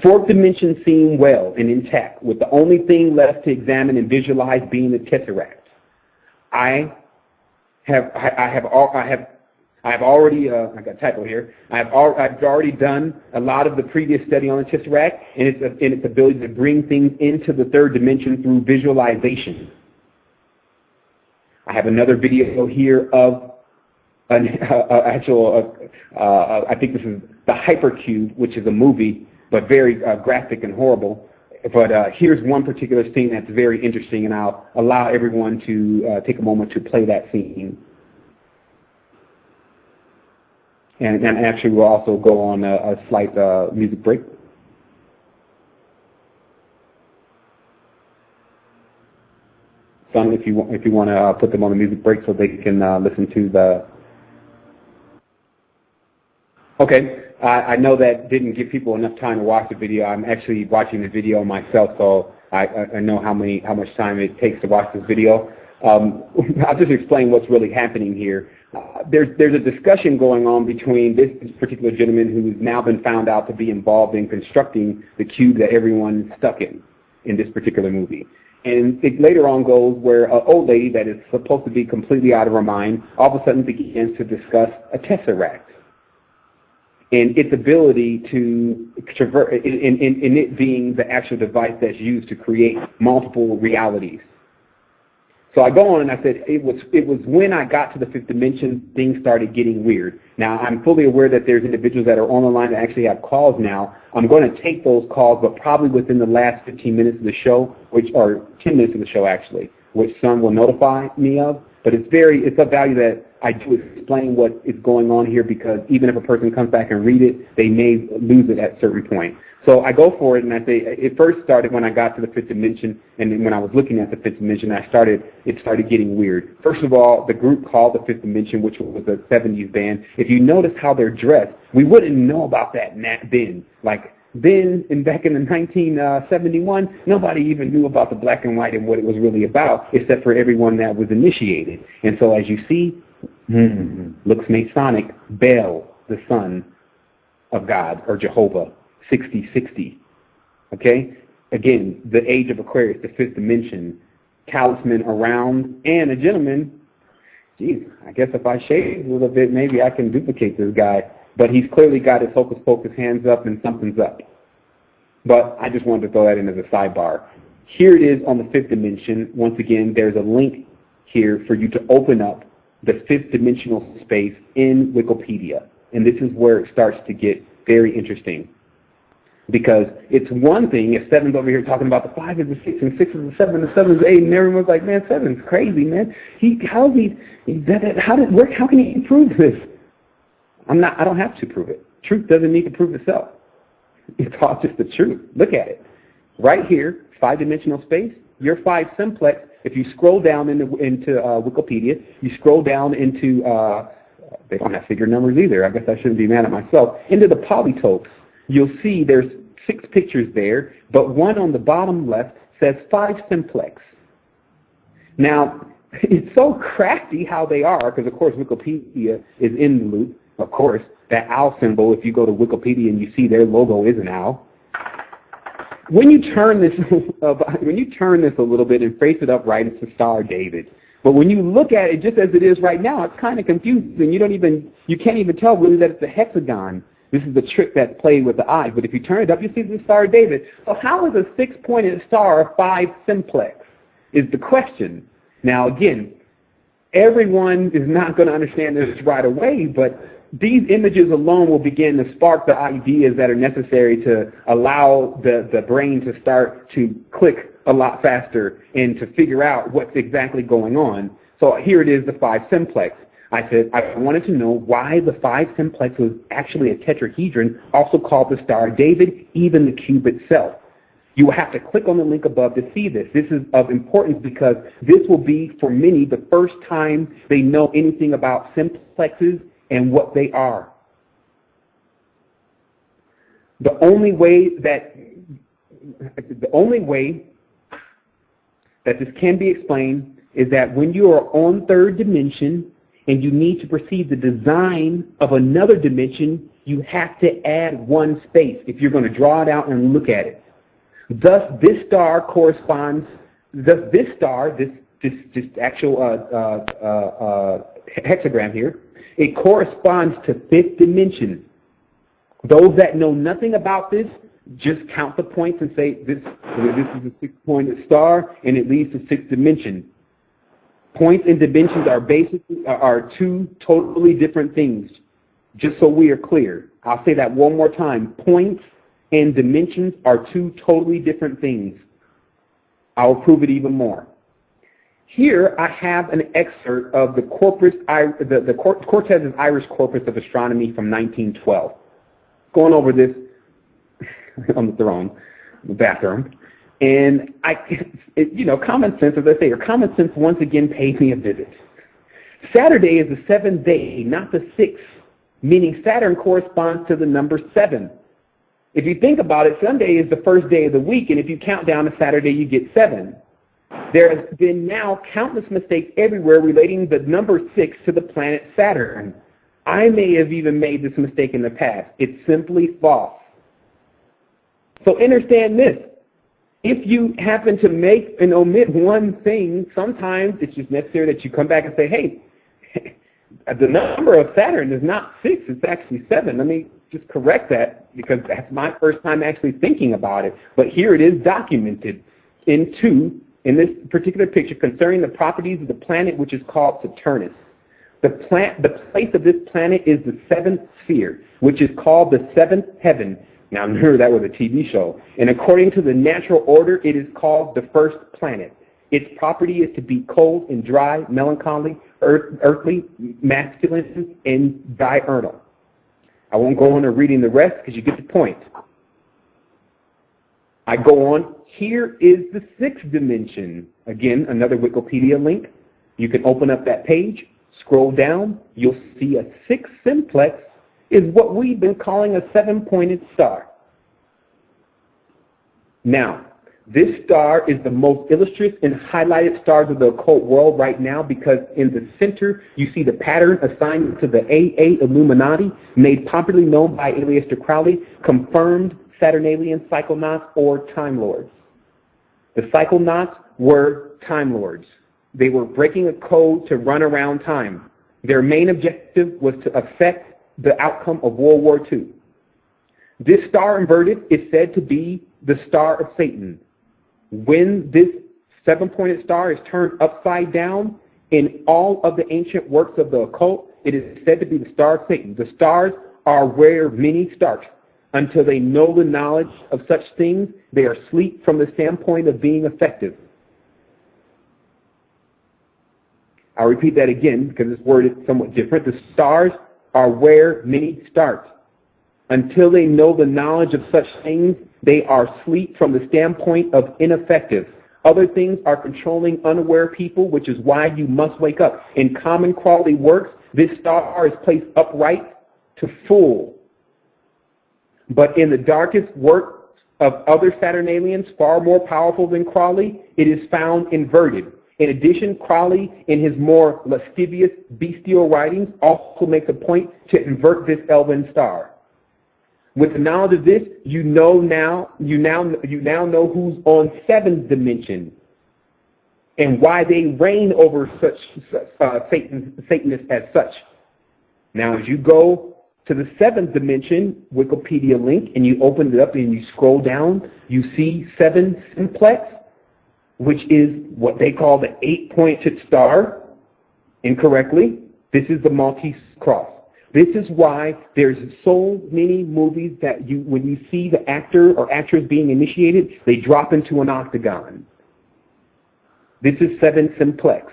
4th dimension seemed well and intact, with the only thing left to examine and visualize being the tesseract. I have already done a lot of the previous study on the tesseract and its ability to bring things into the 3rd dimension through visualization. I have another video here of an I think this is the Hypercube, which is a movie, but very graphic and horrible. But here's one particular scene that's very interesting, and I'll allow everyone to take a moment to play that scene. And actually, we'll also go on a slight music break. Son, if you want to put them on the music break so they can listen to the. Okay, I know that didn't give people enough time to watch the video. I'm actually watching the video myself, so I know how much time it takes to watch this video. I'll just explain what's really happening here. There's a discussion going on between this particular gentleman who's now been found out to be involved in constructing the cube that everyone stuck in this particular movie. And it later on goes where an old lady that is supposed to be completely out of her mind all of a sudden begins to discuss a tesseract and its ability to traverse, in it being the actual device that's used to create multiple realities. So I go on and I said, it was when I got to the 5th dimension, things started getting weird. Now, I'm fully aware that there's individuals that are on the line that actually have calls now. I'm going to take those calls, but probably within the last 15 minutes of the show, or 10 minutes of the show actually, which some will notify me of. But it's of value that I do explain what is going on here, because even if a person comes back and read it, they may lose it at a certain point. So I go for it, and I say it first started when I got to the 5th dimension, and then when I was looking at the 5th dimension, it started getting weird. First of all, the group called the 5th dimension, which was a 70s band. If you notice how they're dressed, we wouldn't know about that then. Like then, back in the 1971, nobody even knew about the black and white and what it was really about, except for everyone that was initiated. And so, as you see, looks Masonic. Bel, the son of God or Jehovah. 6060. Okay? Again, the age of Aquarius, the 5th dimension, talisman around, and a gentleman. Geez, I guess if I shave a little bit, maybe I can duplicate this guy. But he's clearly got his hocus pocus hands up and something's up. But I just wanted to throw that in as a sidebar. Here it is on the 5th dimension. Once again, there's a link here for you to open up the 5th dimensional space in Wikipedia. And this is where it starts to get very interesting. Because it's one thing if 7's over here talking about the 5 is the 6 and 6 is the 7 and 7 is the 8, and everyone's like, man, 7's crazy, man. How can he prove this? I don't have to prove it. Truth doesn't need to prove itself. It's all just the truth. Look at it. Right here, 5-dimensional space, your 5 simplex, if you scroll down into Wikipedia, you scroll down into, they don't have figure numbers either. I guess I shouldn't be mad at myself. Into the polytopes. You'll see there's 6 pictures there, but one on the bottom left says 5 simplex. Now, it's so crafty how they are, because of course Wikipedia is in the loop. Of course, that owl symbol, if you go to Wikipedia and you see their logo is an owl. When you turn this a little bit and face it upright, it's the Star of David. But when you look at it just as it is right now, it's kind of confusing. You can't even tell really that it's a hexagon. This is the trick that's played with the eye. But if you turn it up, you see the Star of David. So how is a 6-pointed star a 5 simplex is the question. Now, again, everyone is not going to understand this right away, but these images alone will begin to spark the ideas that are necessary to allow the brain to start to click a lot faster and to figure out what's exactly going on. So here it is, the 5 simplex. I said I wanted to know why the 5 simplex was actually a tetrahedron, also called the Star of David, even the cube itself. You will have to click on the link above to see this. This is of importance because this will be, for many, the first time they know anything about simplexes and what they are. The only way that this can be explained is that when you are on third dimension and you need to perceive the design of another dimension, you have to add one space if you're going to draw it out and look at it. Thus, this star corresponds. Thus, this star, this actual hexagram here, it corresponds to 5th dimension. Those that know nothing about this just count the points and say this is a 6-pointed star and it leads to 6th dimension. Points and dimensions are 2 totally different things. Just so we are clear, I'll say that one more time. Points and dimensions are 2 totally different things. I will prove it even more. Here I have an excerpt of the Cortez's Irish Corpus of Astronomy from 1912. Going over this on the throne, the bathroom, and common sense, as I say, or common sense once again pays me a visit. Saturday is the 7th day, not the 6th, meaning Saturn corresponds to the number 7. If you think about it, Sunday is the first day of the week, and if you count down to Saturday, you get 7. There has been now countless mistakes everywhere relating the number 6 to the planet Saturn. I may have even made this mistake in the past. It's simply false. So understand this. If you happen to make and omit one thing, sometimes it's just necessary that you come back and say, hey, the number of Saturn is not 6, it's actually 7. Let me just correct that because that's my first time actually thinking about it. But here it is documented in this particular picture concerning the properties of the planet which is called Saturnus. The place of this planet is the 7th sphere, which is called the 7th heaven. Now, remember, that was a TV show. And according to the natural order, it is called the first planet. Its property is to be cold and dry, melancholy, earthly, masculine, and diurnal. I won't go on to reading the rest because you get the point. I go on. Here is the 6th dimension. Again, another Wikipedia link. You can open up that page, scroll down. You'll see a 6 simplex is what we've been calling a 7-pointed star. Now, this star is the most illustrious and highlighted stars of the occult world right now because in the center you see the pattern assigned to the AA Illuminati, made popularly known by Aleister Crowley, confirmed Saturnalian psychonauts or Time Lords. The psychonauts were Time Lords. They were breaking a code to run around time. Their main objective was to affect the outcome of World War II. This star inverted is said to be the star of Satan. When this 7-pointed star is turned upside down in all of the ancient works of the occult, it is said to be the star of Satan. The stars are where many start. Until they know the knowledge of such things, they are asleep from the standpoint of being effective. I'll repeat that again because this word is somewhat different. The stars are where many start. Until they know the knowledge of such things, they are asleep from the standpoint of ineffective. Other things are controlling unaware people, which is why you must wake up. In common Crowley works, this star is placed upright to full. But in the darkest work of other Saturnalians, far more powerful than Crowley, it is found inverted. In addition, Crowley, in his more lascivious, bestial writings, also makes a point to invert this elven star. With the knowledge of this, you now know who's on 7th dimension. and why they reign over such Satanists as such. Now, as you go to the 7th dimension Wikipedia link and you open it up and you scroll down, you see 7 simplex, which is what they call the 8-pointed star. Incorrectly, this is the Maltese cross. This is why there's so many movies that when you see the actor or actress being initiated, they drop into an octagon. This is 7 simplex.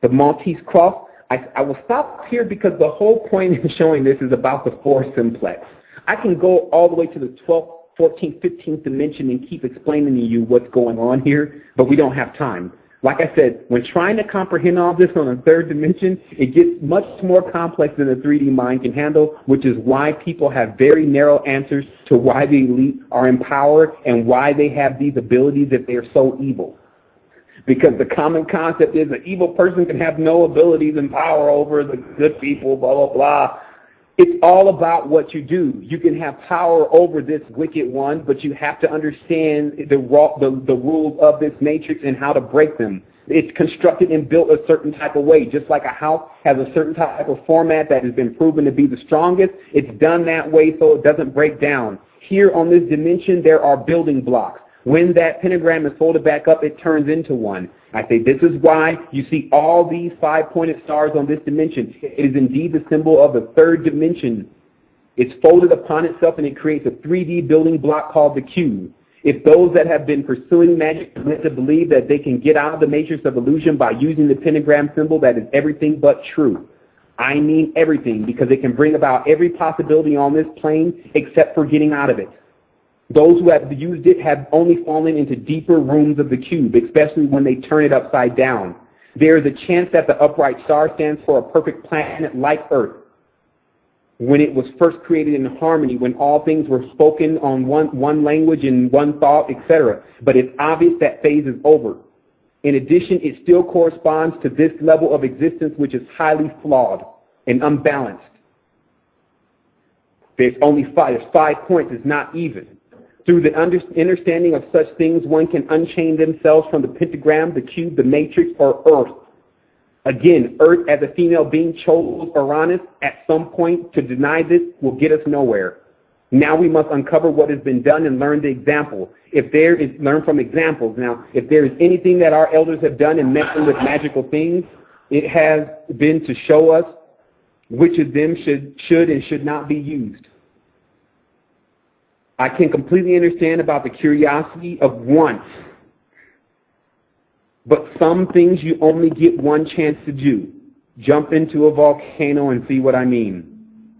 The Maltese cross, I will stop here because the whole point in showing this is about the 4 simplex. I can go all the way to the 12th, 14th, 15th dimension and keep explaining to you what's going on here, but we don't have time. Like I said, when trying to comprehend all this on a 3rd dimension, it gets much more complex than the 3D mind can handle, which is why people have very narrow answers to why the elite are in power and why they have these abilities if they are so evil. Because the common concept is an evil person can have no abilities and power over the good people, blah, blah, blah. It's all about what you do. You can have power over this wicked one, but you have to understand the rules of this matrix and how to break them. It's constructed and built a certain type of way. Just like a house has a certain type of format that has been proven to be the strongest, it's done that way so it doesn't break down. Here on this dimension, there are building blocks. When that pentagram is folded back up, it turns into one. I say this is why you see all these 5-pointed stars on this dimension. It is indeed the symbol of the 3rd dimension. It's folded upon itself and it creates a 3D building block called the cube. If those that have been pursuing magic are meant to believe that they can get out of the matrix of illusion by using the pentagram symbol, that is everything but true. I mean everything, because it can bring about every possibility on this plane except for getting out of it. Those who have used it have only fallen into deeper rooms of the cube, especially when they turn it upside down. There is a chance that the upright star stands for a perfect planet like Earth. When it was first created in harmony, when all things were spoken on one language and one thought, etc. But it's obvious that phase is over. In addition, it still corresponds to this level of existence, which is highly flawed and unbalanced. There's 5 points, it's not even. Through the understanding of such things, one can unchain themselves from the pentagram, the cube, the matrix, or Earth. Again, Earth as a female being chose Uranus at some point. To deny this will get us nowhere. Now we must uncover what has been done and learn the example. Learn from examples. Now, if there is anything that our elders have done in messing with magical things, it has been to show us which of them should and should not be used. I can completely understand about the curiosity of once, but some things you only get one chance to do. Jump into a volcano and see what I mean.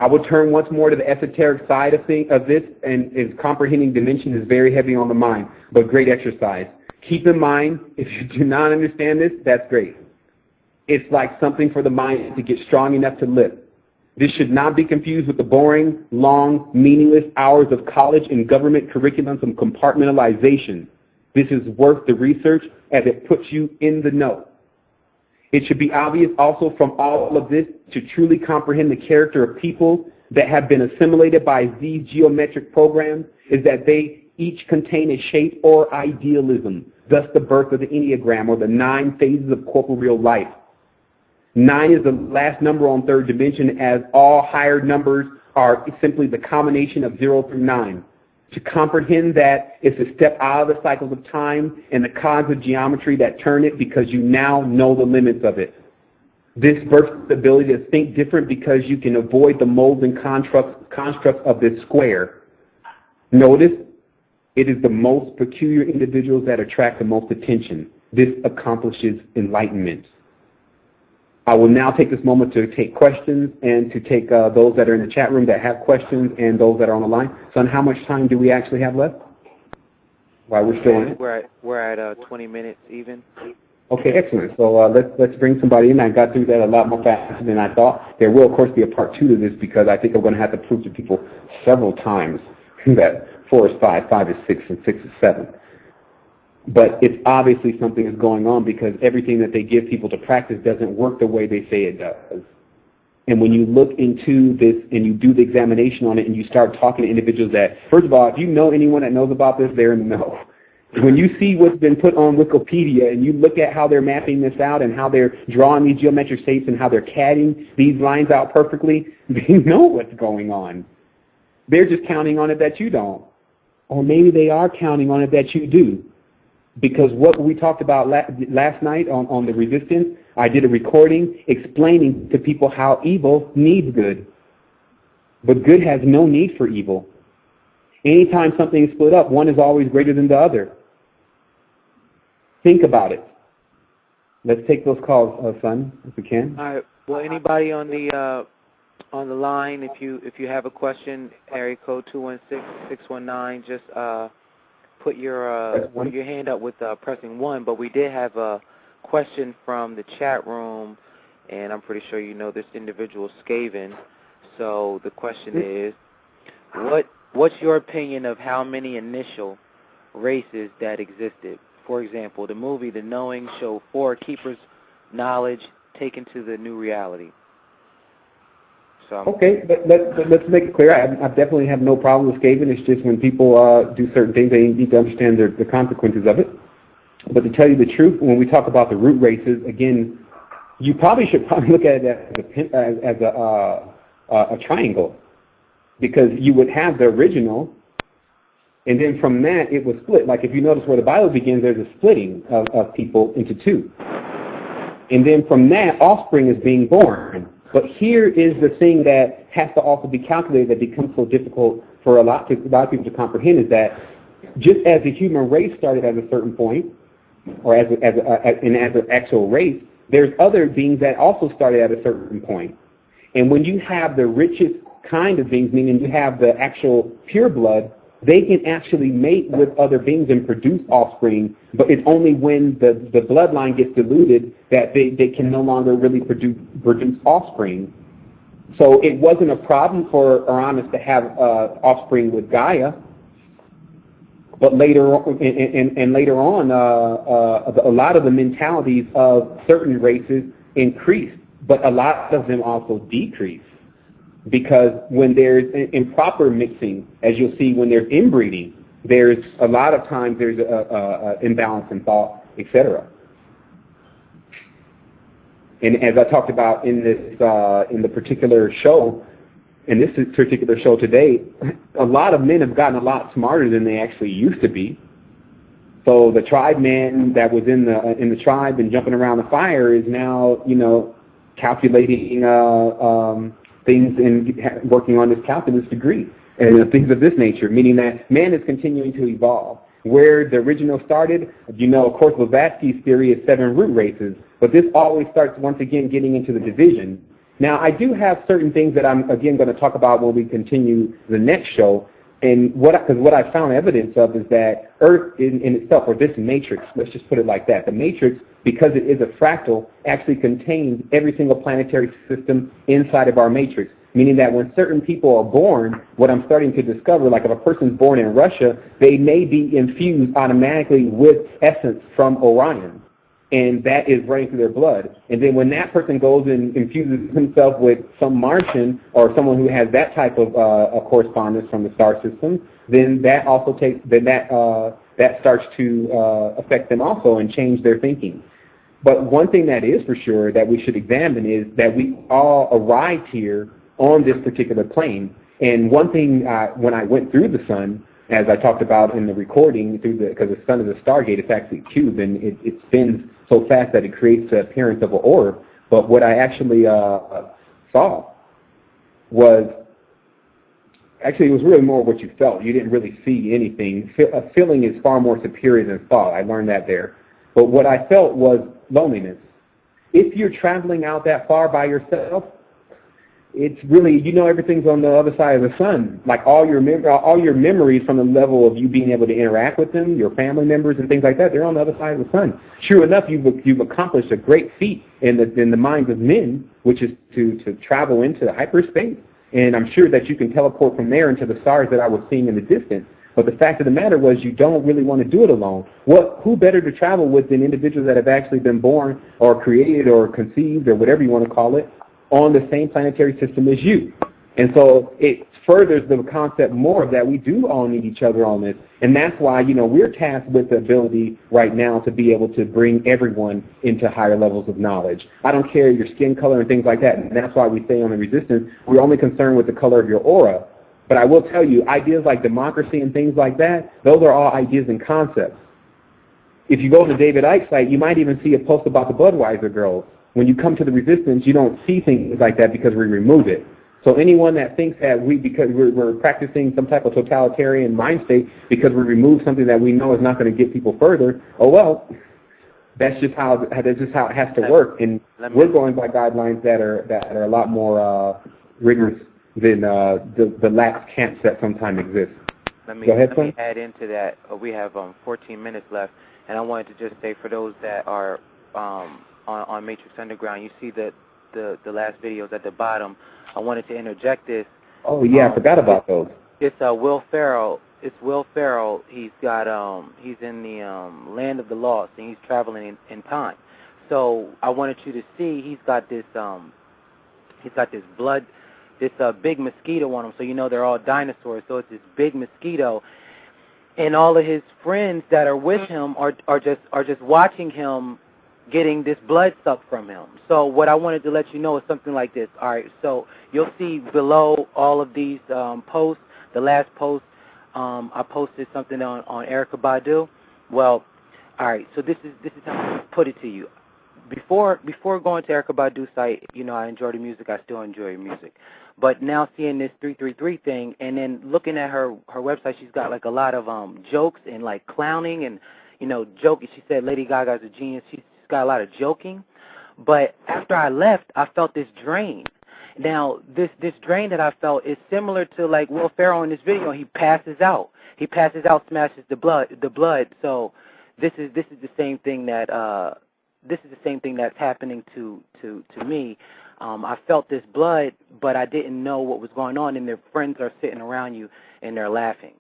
I will turn once more to the esoteric side of this, and its comprehending dimension is very heavy on the mind, but great exercise. Keep in mind, if you do not understand this, that's great. It's like something for the mind to get strong enough to lift. This should not be confused with the boring, long, meaningless hours of college and government curriculums and compartmentalization. This is worth the research as it puts you in the know. It should be obvious also from all of this to truly comprehend the character of people that have been assimilated by these geometric programs is that they each contain a shape or idealism, thus the birth of the Enneagram or the 9 phases of corporeal life. 9 is the last number on 3rd dimension, as all higher numbers are simply the combination of 0 through 9. To comprehend that is to step out of the cycles of time and the cogs of geometry that turn it, because you now know the limits of it. This births the ability to think different because you can avoid the molds and constructs of this square. Notice, it is the most peculiar individuals that attract the most attention. This accomplishes enlightenment. I will now take this moment to take questions and to take those that are in the chat room that have questions and those that are on the line. Son, how much time do we actually have left? While we're still in it? We're at 20 minutes even. Okay, excellent. So let's bring somebody in. I got through that a lot more faster than I thought. There will, of course, be a part 2 to this, because I think I'm going to have to prove to people several times that 4 is 5, 5 is 6, and 6 is 7. But it's obviously something is going on, because everything that they give people to practice doesn't work the way they say it does. And when you look into this and you do the examination on it and you start talking to individuals that, first of all, if you know anyone that knows about this, they're in the know. When you see what's been put on Wikipedia and you look at how they're mapping this out and how they're drawing these geometric shapes and how they're CADing these lines out perfectly, they know what's going on. They're just counting on it that you don't. Or maybe they are counting on it that you do. Because what we talked about last night on the resistance, I did a recording explaining to people how evil needs good. But good has no need for evil. Anytime something is split up, one is always greater than the other. Think about it. Let's take those calls, son, if we can. All right. Well, anybody on the line, if you have a question, area code 216-619, just put your hand up with pressing 1. But we did have a question from the chat room, and I'm pretty sure you know this individual, Sevan. So the question is, what's your opinion of how many initial races that existed? For example, the movie The Knowing showed 4 keepers' knowledge taken to the new reality. So okay, let's make it clear. I definitely have no problem with Sevan. It's just when people do certain things, they need to understand the consequences of it. But to tell you the truth, when we talk about the root races, again, you should look at it as a triangle, because you would have the original, and then from that it was split. Like if you notice where the Bible begins, there's a splitting of people into 2. And then from that, offspring is being born. But here is the thing that has to also be calculated that becomes so difficult for a lot of people to comprehend, is that just as the human race started at a certain point, or as an actual race, there's other beings that also started at a certain point. And when you have the richest kind of beings, meaning you have the actual pure blood, they can actually mate with other beings and produce offspring, but it's only when the bloodline gets diluted that they can no longer really produce offspring. So it wasn't a problem for Uranus to have offspring with Gaia, but later on, a lot of the mentalities of certain races increased, but a lot of them also decreased. Because when there's improper mixing, as you'll see when there's inbreeding, there's a lot of times there's a imbalance in thought, etc. And as I talked about in the particular show, in this particular show today, a lot of men have gotten a lot smarter than they actually used to be. So the tribe man that was in the tribe and jumping around the fire is now, calculating things and working on his calculus degree and things of this nature, meaning that man is continuing to evolve. Where the original started, of course, Blavatsky's theory is 7 root races, but this always starts once again getting into the division. Now, I do have certain things that I'm again going to talk about when we continue the next show, and what I found evidence of is that Earth in itself, or this matrix, let's just put it like that, the matrix, because it is a fractal, actually contains every single planetary system inside of our matrix. Meaning that when certain people are born, what I'm starting to discover, like if a person's born in Russia, they may be infused automatically with essence from Orion. And that is running through their blood. And then when that person goes and infuses himself with some Martian or someone who has that type of correspondence from the star system, then that also that starts to affect them also and change their thinking. But one thing that is for sure that we should examine is that we all arrived here on this particular plane. And one thing, when I went through the sun, as I talked about in the recording, because the sun is a stargate, it's actually a cube, and it spins so fast that it creates the appearance of an orb. But what I actually saw was, actually it was really more what you felt. You didn't really see anything. A feeling is far more superior than thought. I learned that there. But what I felt was loneliness. If you're traveling out that far by yourself, it's really, everything's on the other side of the sun. Like all your memories from the level of you being able to interact with them, your family members and things like that, they're on the other side of the sun. True enough, you've accomplished a great feat in the minds of men, which is to travel into hyperspace. And I'm sure that you can teleport from there into the stars that I was seeing in the distance. But the fact of the matter was you don't really want to do it alone. Who better to travel with than individuals that have actually been born or created or conceived or whatever you want to call it on the same planetary system as you. And so it furthers the concept more that we do all need each other on this. And that's why, we're tasked with the ability right now to be able to bring everyone into higher levels of knowledge. I don't care your skin color and things like that. And that's why we say on the Resistance, we're only concerned with the color of your aura. But I will tell you, ideas like democracy and things like that, those are all ideas and concepts. If you go to the David Icke site, you might even see a post about the Budweiser girls. When you come to the Resistance, you don't see things like that because we remove it. So anyone that thinks that because we're practicing some type of totalitarian mind state because we remove something that we know is not going to get people further, that's just how it has to work. And we're going by guidelines that are a lot more rigorous than the lax camps that sometimes exist. Let me add into that. We have 14 minutes left, and I wanted to just say for those that are on Matrix Underground, you see the last videos at the bottom. I wanted to interject this. Oh yeah, I forgot about those. It's Will Ferrell. It's Will Ferrell. He's in the land of the lost, and he's traveling in time. So I wanted you to see he's got this blood, this big mosquito on him. So they're all dinosaurs. So it's this big mosquito, and all of his friends that are with him are just watching him getting this blood sucked from him. So what I wanted to let you know is something like this. All right, so you'll see below all of these posts, the last post, I posted something on Erykah Badu. Well, all right, so this is how I put it to you. Before going to Erykah Badu's site, I enjoy the music. I still enjoy her music. But now seeing this 333 thing and then looking at her website, she's got like a lot of jokes and like clowning and, joking. She said Lady Gaga's a genius. She's got a lot of joking, but after I left, I felt this drain. Now, this drain that I felt is similar to like Will Ferrell in this video. He passes out, smashes the blood. So this is the same thing that's happening to me. I felt this blood, but I didn't know what was going on, and their friends are sitting around you and they're laughing.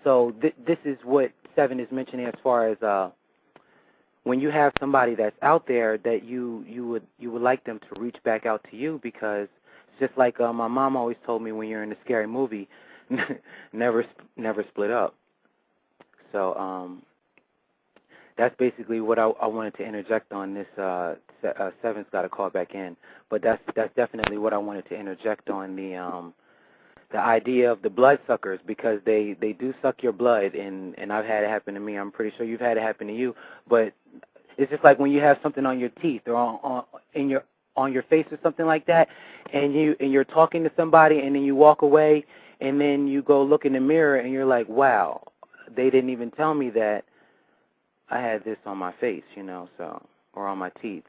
So this is what Sevan is mentioning as far as when you have somebody that's out there that you would like them to reach back out to you, because it's just like my mom always told me, when you're in a scary movie, never split up. So that's basically what I wanted to interject on this. Sevan's got to call back in, but that's definitely what I wanted to interject on the idea of the bloodsuckers, because they do suck your blood, and I've had it happen to me. I'm pretty sure you've had it happen to you. But it's just like when you have something on your teeth or on your face or something like that, and you're talking to somebody, and then you walk away, and then you go look in the mirror, and you're like, wow, they didn't even tell me that I had this on my face, or on my teeth.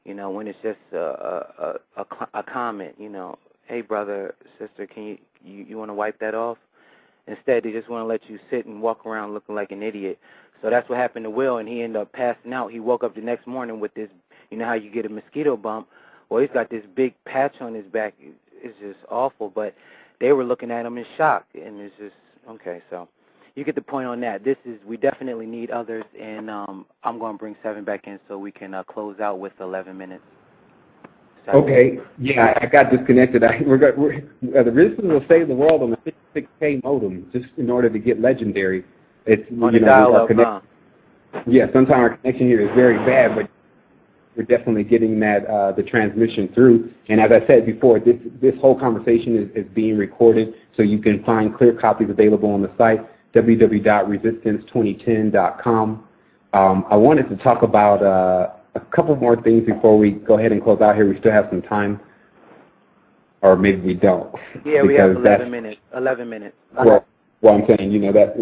When it's just a comment, hey, brother, sister, can you want to wipe that off? Instead, they just want to let you sit and walk around looking like an idiot. So that's what happened to Will, and he ended up passing out. He woke up the next morning with this, how you get a mosquito bump? Well, he's got this big patch on his back. It's just awful, but they were looking at him in shock, and it's just, okay, so you get the point on that. We definitely need others, and I'm going to bring Sevan back in so we can close out with 11 minutes. Okay, yeah, I got disconnected. The Resistance will save the world on the 56K modem just in order to get legendary. It's on the dial-up, Yeah, sometimes our connection here is very bad, but we're definitely getting that the transmission through. And as I said before, this whole conversation is being recorded, so you can find clear copies available on the site, www.resistance2010.com. I wanted to talk about a couple more things before we go ahead and close out here. We still have some time, or maybe we don't. Yeah, we have 11 minutes. 11 minutes. Well, I'm saying, that's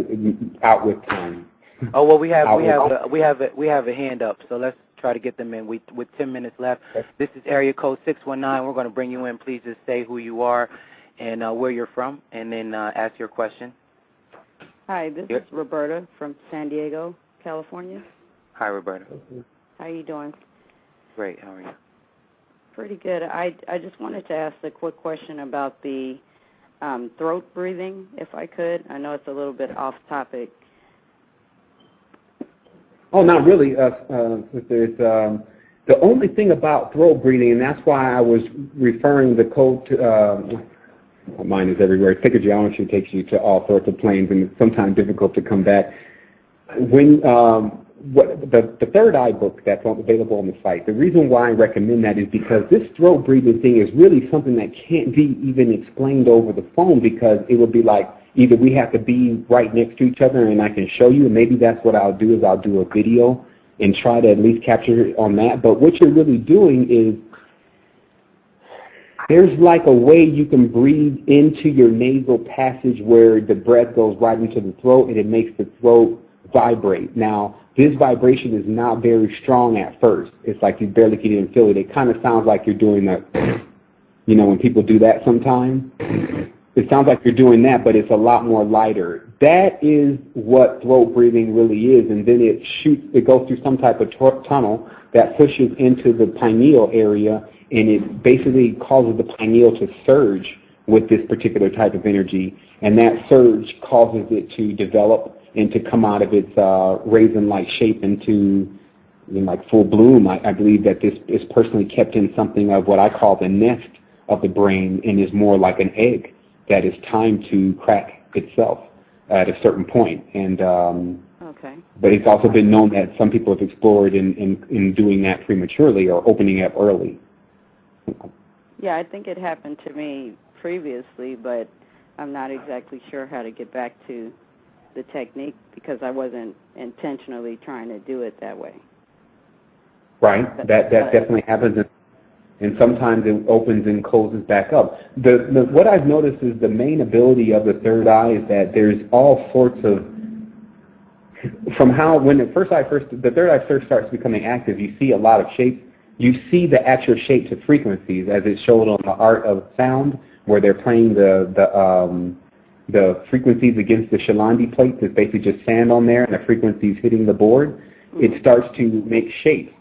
out with time. Oh well, we have a hand up, so let's try to get them in. With 10 minutes left. Okay. This is area code 619. We're going to bring you in. Please just say who you are and where you're from, and then ask your question. Hi, this is Roberta from San Diego, California. Hi, Roberta. How are you doing? Great. How are you? Pretty good. I just wanted to ask a quick question about the throat breathing, if I could. I know it's a little bit off topic. Oh, not really. The only thing about throat breathing, and that's why I was referring the code to Mine is everywhere. Sacred geometry takes you to all sorts of planes, and it's sometimes difficult to come back. When the third eye book that's available on the site, the reason why I recommend that is because this throat breathing thing is really something that can't be even explained over the phone, because it would be like either we have to be right next to each other and I can show you, and maybe that's what I'll do, is I'll do a video and try to at least capture it on that. But what you're really doing is there's like a way you can breathe into your nasal passage where the breath goes right into the throat and it makes the throat vibrate. Now, this vibration is not very strong at first. It's like you barely can even feel it. It kind of sounds like you're doing that, you know, when people do that sometimes. It sounds like you're doing that, but it's a lot more lighter. That is what throat breathing really is, and then it goes through some type of tunnel that pushes into the pineal area, and it basically causes the pineal to surge with this particular type of energy, and that surge causes it to develop and to come out of its raisin-like shape into, you know, like full bloom. I believe that this is personally kept in something of what I call the nest of the brain, and is more like an egg that is timed to crack itself at a certain point. And okay. But it's also been known that some people have explored in doing that prematurely or opening up early. Yeah, I think it happened to me previously, but I'm not exactly sure how to get back to the technique because I wasn't intentionally trying to do it that way. Right, that definitely happens, and sometimes it opens and closes back up. What I've noticed is the main ability of the third eye is that there's all sorts of, when the third eye first starts becoming active, you see a lot of shapes. You see the actual shapes of frequencies as it's showed on the Art of Sound, where they're playing the frequencies against the Shalandi plates. It's basically just sand on there, and the frequencies hitting the board. It starts to make shapes.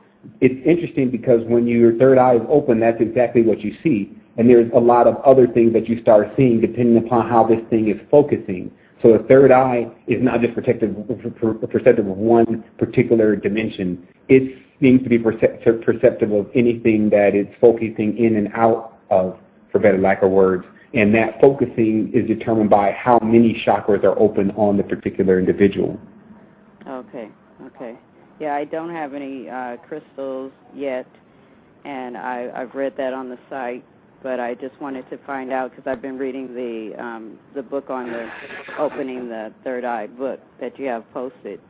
It's interesting because when your third eye is open, that's exactly what you see. And there's a lot of other things that you start seeing depending upon how this thing is focusing. So the third eye is not just perceptive of one particular dimension. It seems to be perceptive of anything that it's focusing in and out of, for better lack of words. And that focusing is determined by how many chakras are open on the particular individual. Okay. Yeah, I don't have any crystals yet, and I've read that on the site, but I just wanted to find out because I've been reading the book on the opening the third eye book that you have posted.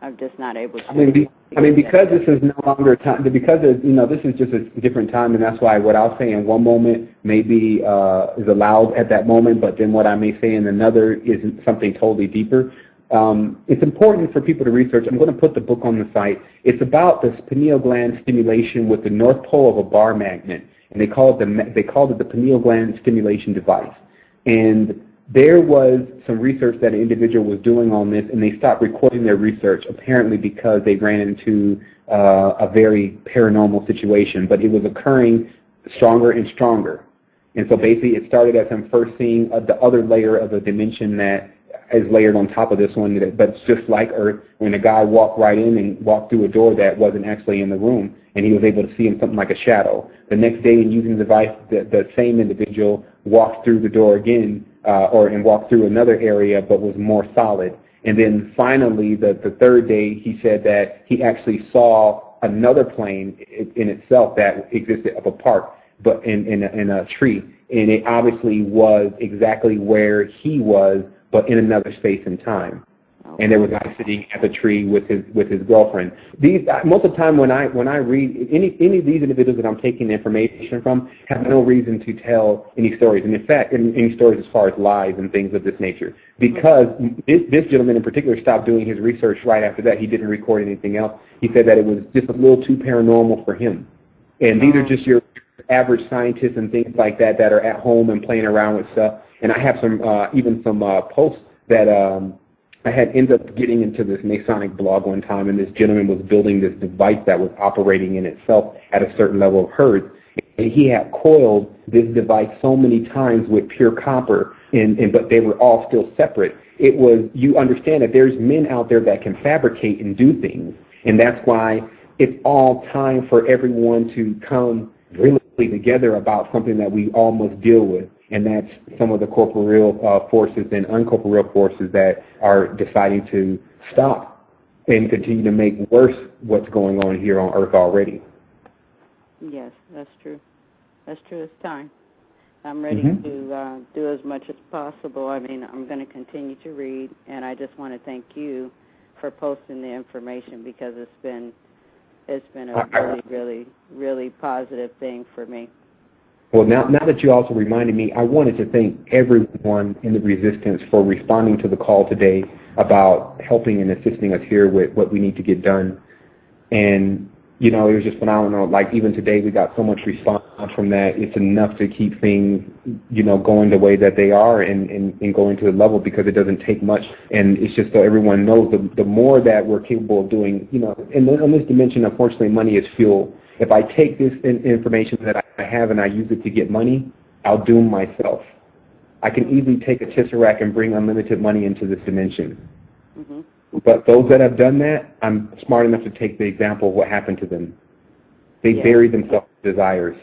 I'm just not able to. I mean, because this is no longer time, because this is just a different time, and that's why what I'll say in one moment maybe is allowed at that moment, but then what I may say in another is something totally deeper. It's important for people to research. I'm going to put the book on the site. It's about the pineal gland stimulation with the north pole of a bar magnet, and they called it the pineal gland stimulation device. And there was some research that an individual was doing on this, and they stopped recording their research, apparently because they ran into a very paranormal situation. But it was occurring stronger and stronger. And so basically it started as him first seeing the other layer of a dimension that is layered on top of this one, but it's just like Earth, when a guy walked right in and walked through a door that wasn't actually in the room, and he was able to see in something like a shadow. The next day, in using the device, the same individual walked through the door again, and walked through another area, but was more solid. And then finally, the third day, he said that he actually saw another plane in itself that existed up apart, but in a tree, and it obviously was exactly where he was, but in another space and time. Okay. And there was a guy sitting at the tree with his girlfriend. Most of the time when I read any of these individuals that I'm taking information from have no reason to tell any stories, and in fact, any stories as far as lies and things of this nature, because this gentleman in particular stopped doing his research right after that. He didn't record anything else. He said that it was just a little too paranormal for him. And these are just your average scientists and things like that are at home and playing around with stuff. And I have some posts that I had ended up getting into this Masonic blog one time, and this gentleman was building this device that was operating in itself at a certain level of hertz. And he had coiled this device so many times with pure copper, but they were all still separate. You understand that there's men out there that can fabricate and do things, and that's why it's all time for everyone to come really together about something that we all must deal with, and that's some of the corporeal forces and uncorporeal forces that are deciding to stop and continue to make worse what's going on here on Earth already. Yes, that's true. That's true. It's time. I'm ready to do as much as possible. I mean, I'm going to continue to read, and I just want to thank you for posting the information, because it's been a really, really, really positive thing for me. Well, now that you also reminded me, I wanted to thank everyone in the Resistance for responding to the call today about helping and assisting us here with what we need to get done. And, you know, it was just phenomenal. Like, even today, we got so much response from that. It's enough to keep things, you know, going the way that they are and going to the level, because it doesn't take much. And it's just so everyone knows, the more that we're capable of doing, you know, and on this dimension, unfortunately, money is fuel. If I take this information that I have and I use it to get money, I'll doom myself. I can easily take a tesseract and bring unlimited money into this dimension. Mm-hmm. But those that have done that, I'm smart enough to take the example of what happened to them. They bury themselves in desires.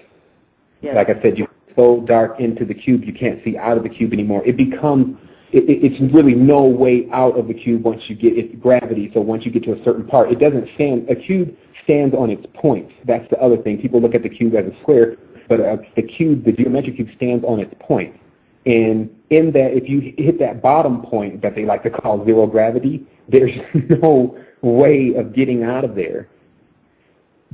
Yes. Like I said, you get so dark into the cube, you can't see out of the cube anymore. It becomes, it's really no way out of the cube once you get, it's gravity, so once you get to a certain part, it doesn't stand, a cube stands on its points. That's the other thing. People look at the cube as a square, but the cube, the geometric cube, stands on its point. And in that, if you hit that bottom point that they like to call zero gravity, there's no way of getting out of there.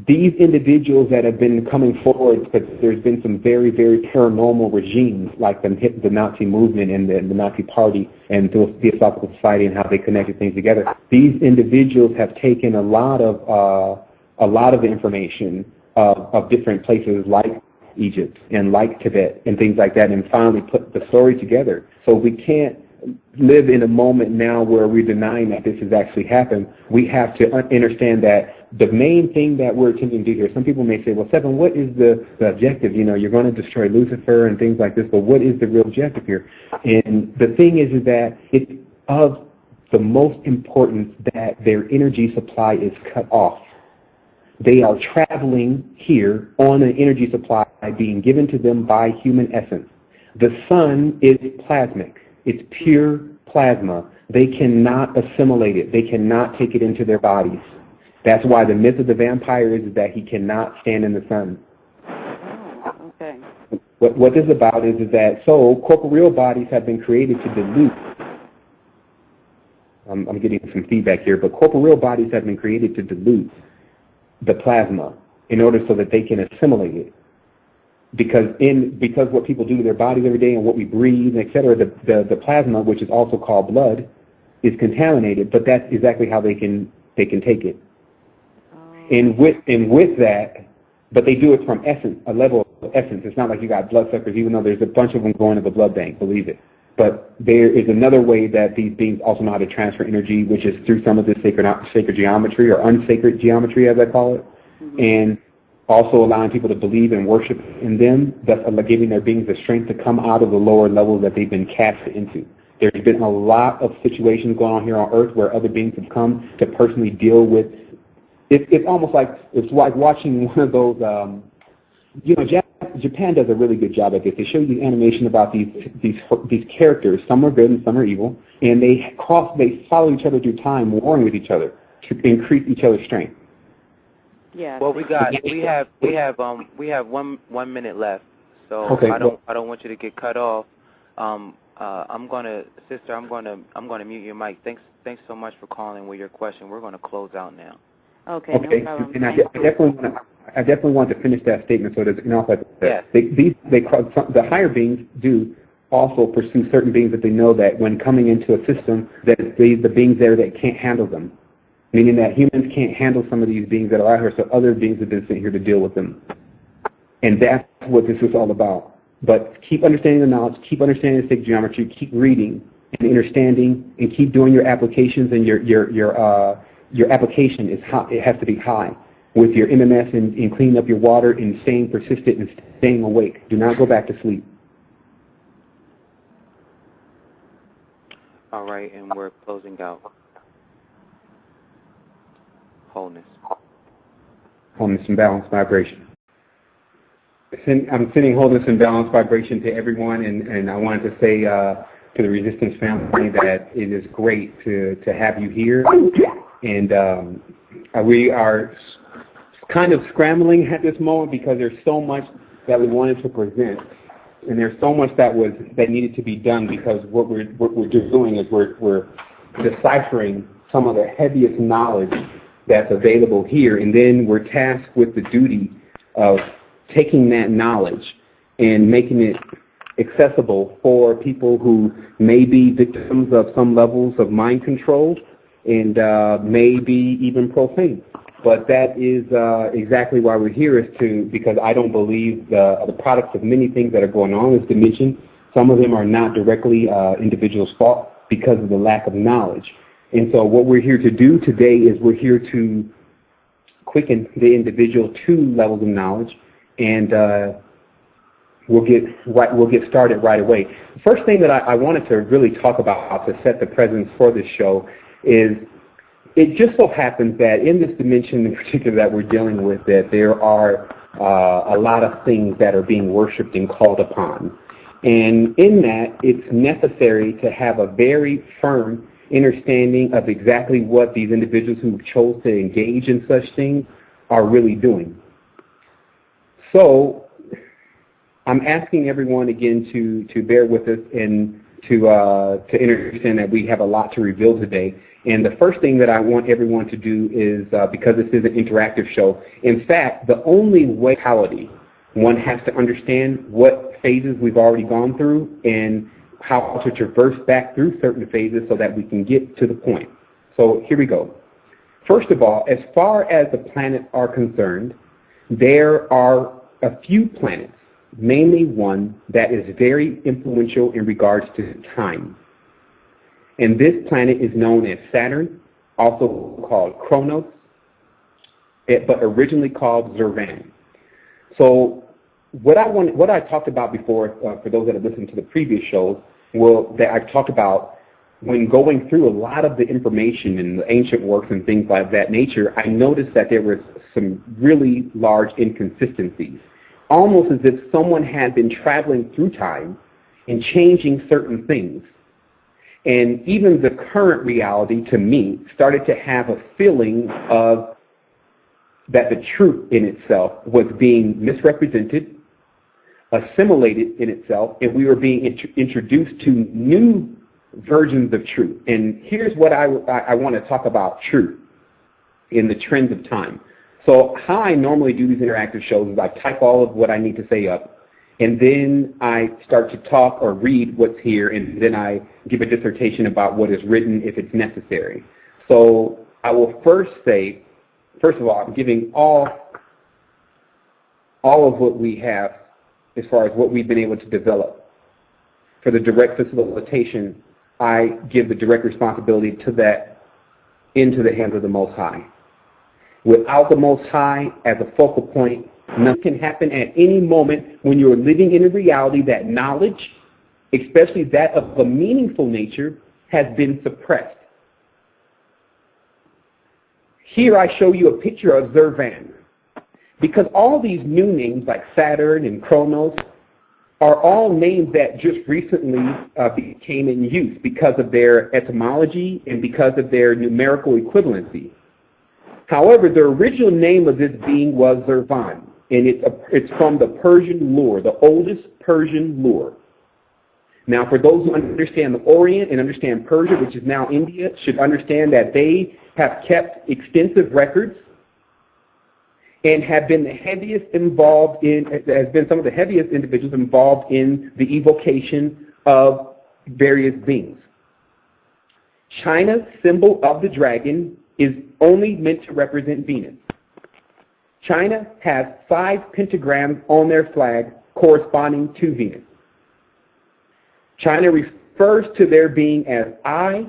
These individuals that have been coming forward, because there's been some very, very paranormal regimes, like the Nazi movement and the Nazi Party and the Theosophical Society and how they connected things together. These individuals have taken a lot of the information of different places like Egypt and like Tibet and things like that, and finally put the story together. So we can't live in a moment now where we're denying that this has actually happened. We have to understand that the main thing that we're attempting to do here, some people may say, well, Sevan, what is the objective? You know, you're going to destroy Lucifer and things like this, but what is the real objective here? And the thing is that it's of the most importance that their energy supply is cut off. They are traveling here on an energy supply being given to them by human essence. The sun is plasmic. It's pure plasma. They cannot assimilate it. They cannot take it into their bodies. That's why the myth of the vampire is that he cannot stand in the sun. Oh, okay. What this is about is that, so corporeal bodies have been created to dilute. I'm getting some feedback here, but corporeal bodies have been created to dilute the plasma in order so that they can assimilate it. Because what people do to their bodies every day and what we breathe, et cetera, the plasma, which is also called blood, is contaminated, but that's exactly how they can take it. And with that, but they do it from essence, a level of essence. It's not like you got bloodsuckers, even though there's a bunch of them going to the blood bank, believe it. But there is another way that these beings also know how to transfer energy, which is through some of this sacred geometry, or unsacred geometry, as I call it, and also allowing people to believe and worship in them, thus giving their beings the strength to come out of the lower levels that they've been cast into. There's been a lot of situations going on here on Earth where other beings have come to personally deal with. It's almost like, it's like watching one of those, Japan does a really good job at this. They show you animation about these characters. Some are good and some are evil, and they follow each other through time, warring with each other to increase each other's strength. Yeah. Well, we have 1 minute left, so okay, I don't want you to get cut off. I'm gonna mute your mic. Thanks so much for calling with your question. We're gonna close out now. Okay. No problem. And I definitely want to finish that statement so that the higher beings do also pursue certain beings that they know that when coming into a system that the beings there that can't handle them, meaning that humans can't handle some of these beings that are out here, so other beings have been sent here to deal with them. And that's what this is all about. But keep understanding the knowledge, keep understanding the sacred geometry, keep reading and understanding, and keep doing your applications, and your application is high. It has to be high with your MMS and cleaning up your water and staying persistent and staying awake. Do not go back to sleep. All right, and we're closing out. Wholeness and balance vibration. I'm sending wholeness and balanced vibration to everyone, and I wanted to say to the Resistance family that it is great to have you here, and we are kind of scrambling at this moment because there's so much that we wanted to present, and there's so much that needed to be done, because what we're doing is we're deciphering some of the heaviest knowledge that's available here, and then we're tasked with the duty of taking that knowledge and making it accessible for people who may be victims of some levels of mind control and may be even profane. But that is exactly why we're here, because I don't believe the products of many things that are going on in this dimension. Some of them are not directly individuals' fault because of the lack of knowledge. And so what we're here to do today is we're here to quicken the individual to levels of knowledge, and we'll get started right away. The first thing that I wanted to really talk about to set the presence for this show is, it just so happens that in this dimension in particular that we're dealing with, that there are a lot of things that are being worshipped and called upon. And in that, it's necessary to have a very firm understanding of exactly what these individuals who chose to engage in such things are really doing. So I'm asking everyone again to bear with us and to understand that we have a lot to reveal today. And the first thing that I want everyone to do is, because this is an interactive show, in fact, the only way one has to understand what phases we've already gone through and how to traverse back through certain phases so that we can get to the point. So here we go. First of all, as far as the planets are concerned, there are a few planets, mainly one that is very influential in regards to time. And this planet is known as Saturn, also called Kronos, but originally called Zervan. So what I talked about before, for those that have listened to the previous shows, that I've talked about when going through a lot of the information in the ancient works and things like that nature, I noticed that there was some really large inconsistencies, almost as if someone had been traveling through time and changing certain things. And even the current reality, to me, started to have a feeling of that the truth in itself was being misrepresented, assimilated in itself, and we were being introduced to new versions of truth. And here's what I want to talk about truth in the trends of time. So how I normally do these interactive shows is I type all of what I need to say up, and then I start to talk or read what's here, and then I give a dissertation about what is written if it's necessary. So I will first say, first of all, I'm giving all of what we have as far as what we've been able to develop. For the direct facilitation, I give the direct responsibility to that into the hands of the Most High. Without the Most High as a focal point, nothing can happen at any moment when you're living in a reality that knowledge, especially that of a meaningful nature, has been suppressed. Here I show you a picture of Zervan, because all these new names like Saturn and Kronos are all names that just recently became in use because of their etymology and because of their numerical equivalency. However, the original name of this being was Zervan, and it's from the Persian lore, the oldest Persian lore. Now, for those who understand the Orient and understand Persia, which is now India, should understand that they have kept extensive records and have been the heaviest involved in, has been some of the heaviest individuals involved in the evocation of various beings. China's symbol of the dragon is only meant to represent Venus. China has 5 pentagrams on their flag corresponding to Venus. China refers to their being as I,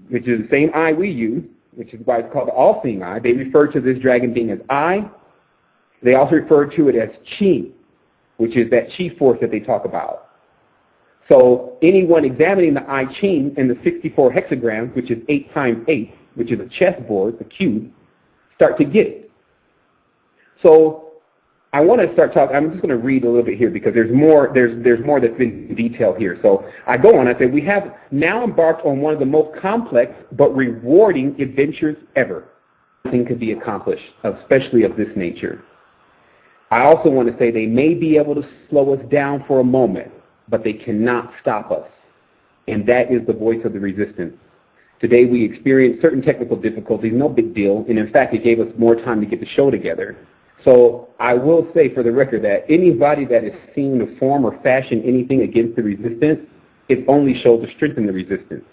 which is the same I we use, which is why it's called the all-seeing eye. They refer to this dragon being as I. They also refer to it as Qi, which is that Qi force that they talk about. So anyone examining the I Ching and the 64 hexagrams, which is 8 times 8, which is a chessboard, a cube, start to get it. So I want to start talking. I'm just going to read a little bit here because there's more. There's more that's been in detail here. So I go on. I say we have now embarked on one of the most complex but rewarding adventures ever. Nothing could be accomplished, especially of this nature. I also want to say they may be able to slow us down for a moment, but they cannot stop us, and that is the voice of the resistance. Today we experienced certain technical difficulties. No big deal, and in fact, it gave us more time to get the show together. So I will say for the record that anybody that is seen to form or fashion anything against the resistance, it only shows to strengthen the resistance.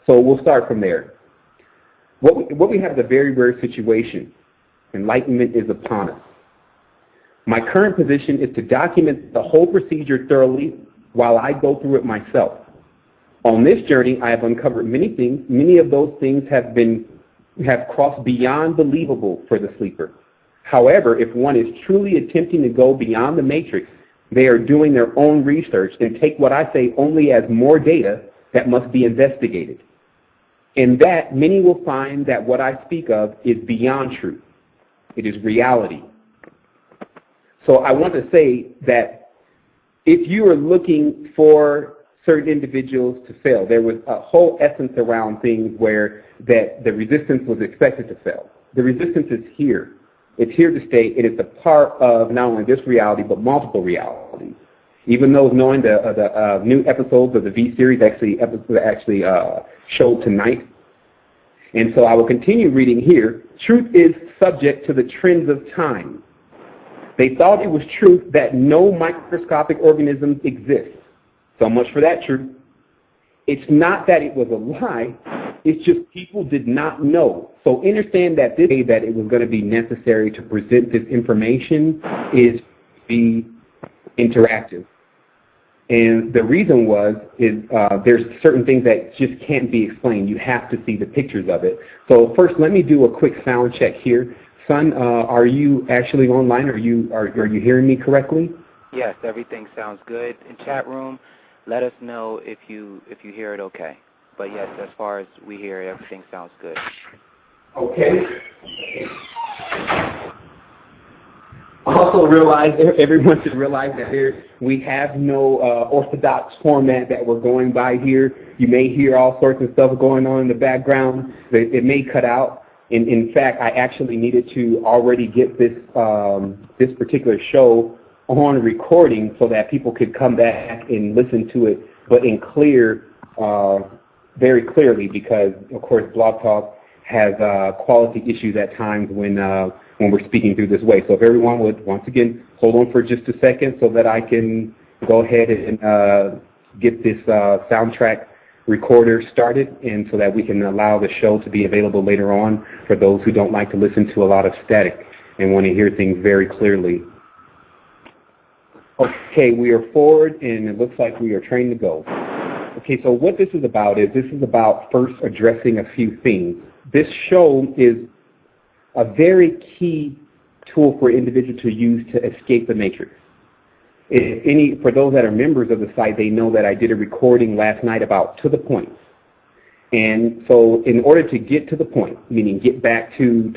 So we'll start from there. What we have is a very rare situation. Enlightenment is upon us. My current position is to document the whole procedure thoroughly while I go through it myself. On this journey, I have uncovered many things. Many of those things have crossed beyond believable for the sleeper. However, if one is truly attempting to go beyond the matrix, they are doing their own research and take what I say only as more data that must be investigated. In that, many will find that what I speak of is beyond truth. It is reality. So I want to say that if you are looking for certain individuals to fail, there was a whole essence around things where that the resistance was expected to fail. The resistance is here. It's here to stay. It is a part of not only this reality, but multiple realities. Even those knowing the new episodes of the V-series actually showed tonight. And so I will continue reading here. Truth is subject to the trends of time. They thought it was truth that no microscopic organisms exist. So much for that truth. It's not that it was a lie. It's just people did not know. So understand that this day that it was going to be necessary to present this information is to be interactive. And the reason is there's certain things that just can't be explained. You have to see the pictures of it. So first, let me do a quick sound check here. Son, are you actually online? Are you hearing me correctly? Yes, everything sounds good. In chat room, let us know if you hear it okay. But yes, as far as we hear it, everything sounds good. Okay. Also realize, everyone should realize that we have no orthodox format that we're going by here. You may hear all sorts of stuff going on in the background. It may cut out. In fact, I actually needed to already get this particular show on recording so that people could come back and listen to it, but in very clearly, because of course Blog Talk has quality issues at times when we're speaking through this way. So if everyone would once again hold on for just a second so that I can go ahead and get this soundtrack recorder started, and so that we can allow the show to be available later on for those who don't like to listen to a lot of static and want to hear things very clearly. Okay, we are forward, and it looks like we are trained to go. Okay, so what this is about first addressing a few things. This show is a very key tool for individuals to use to escape the matrix. For those that are members of the site, they know that I did a recording last night about to the point. And so in order to get to the point, meaning get back to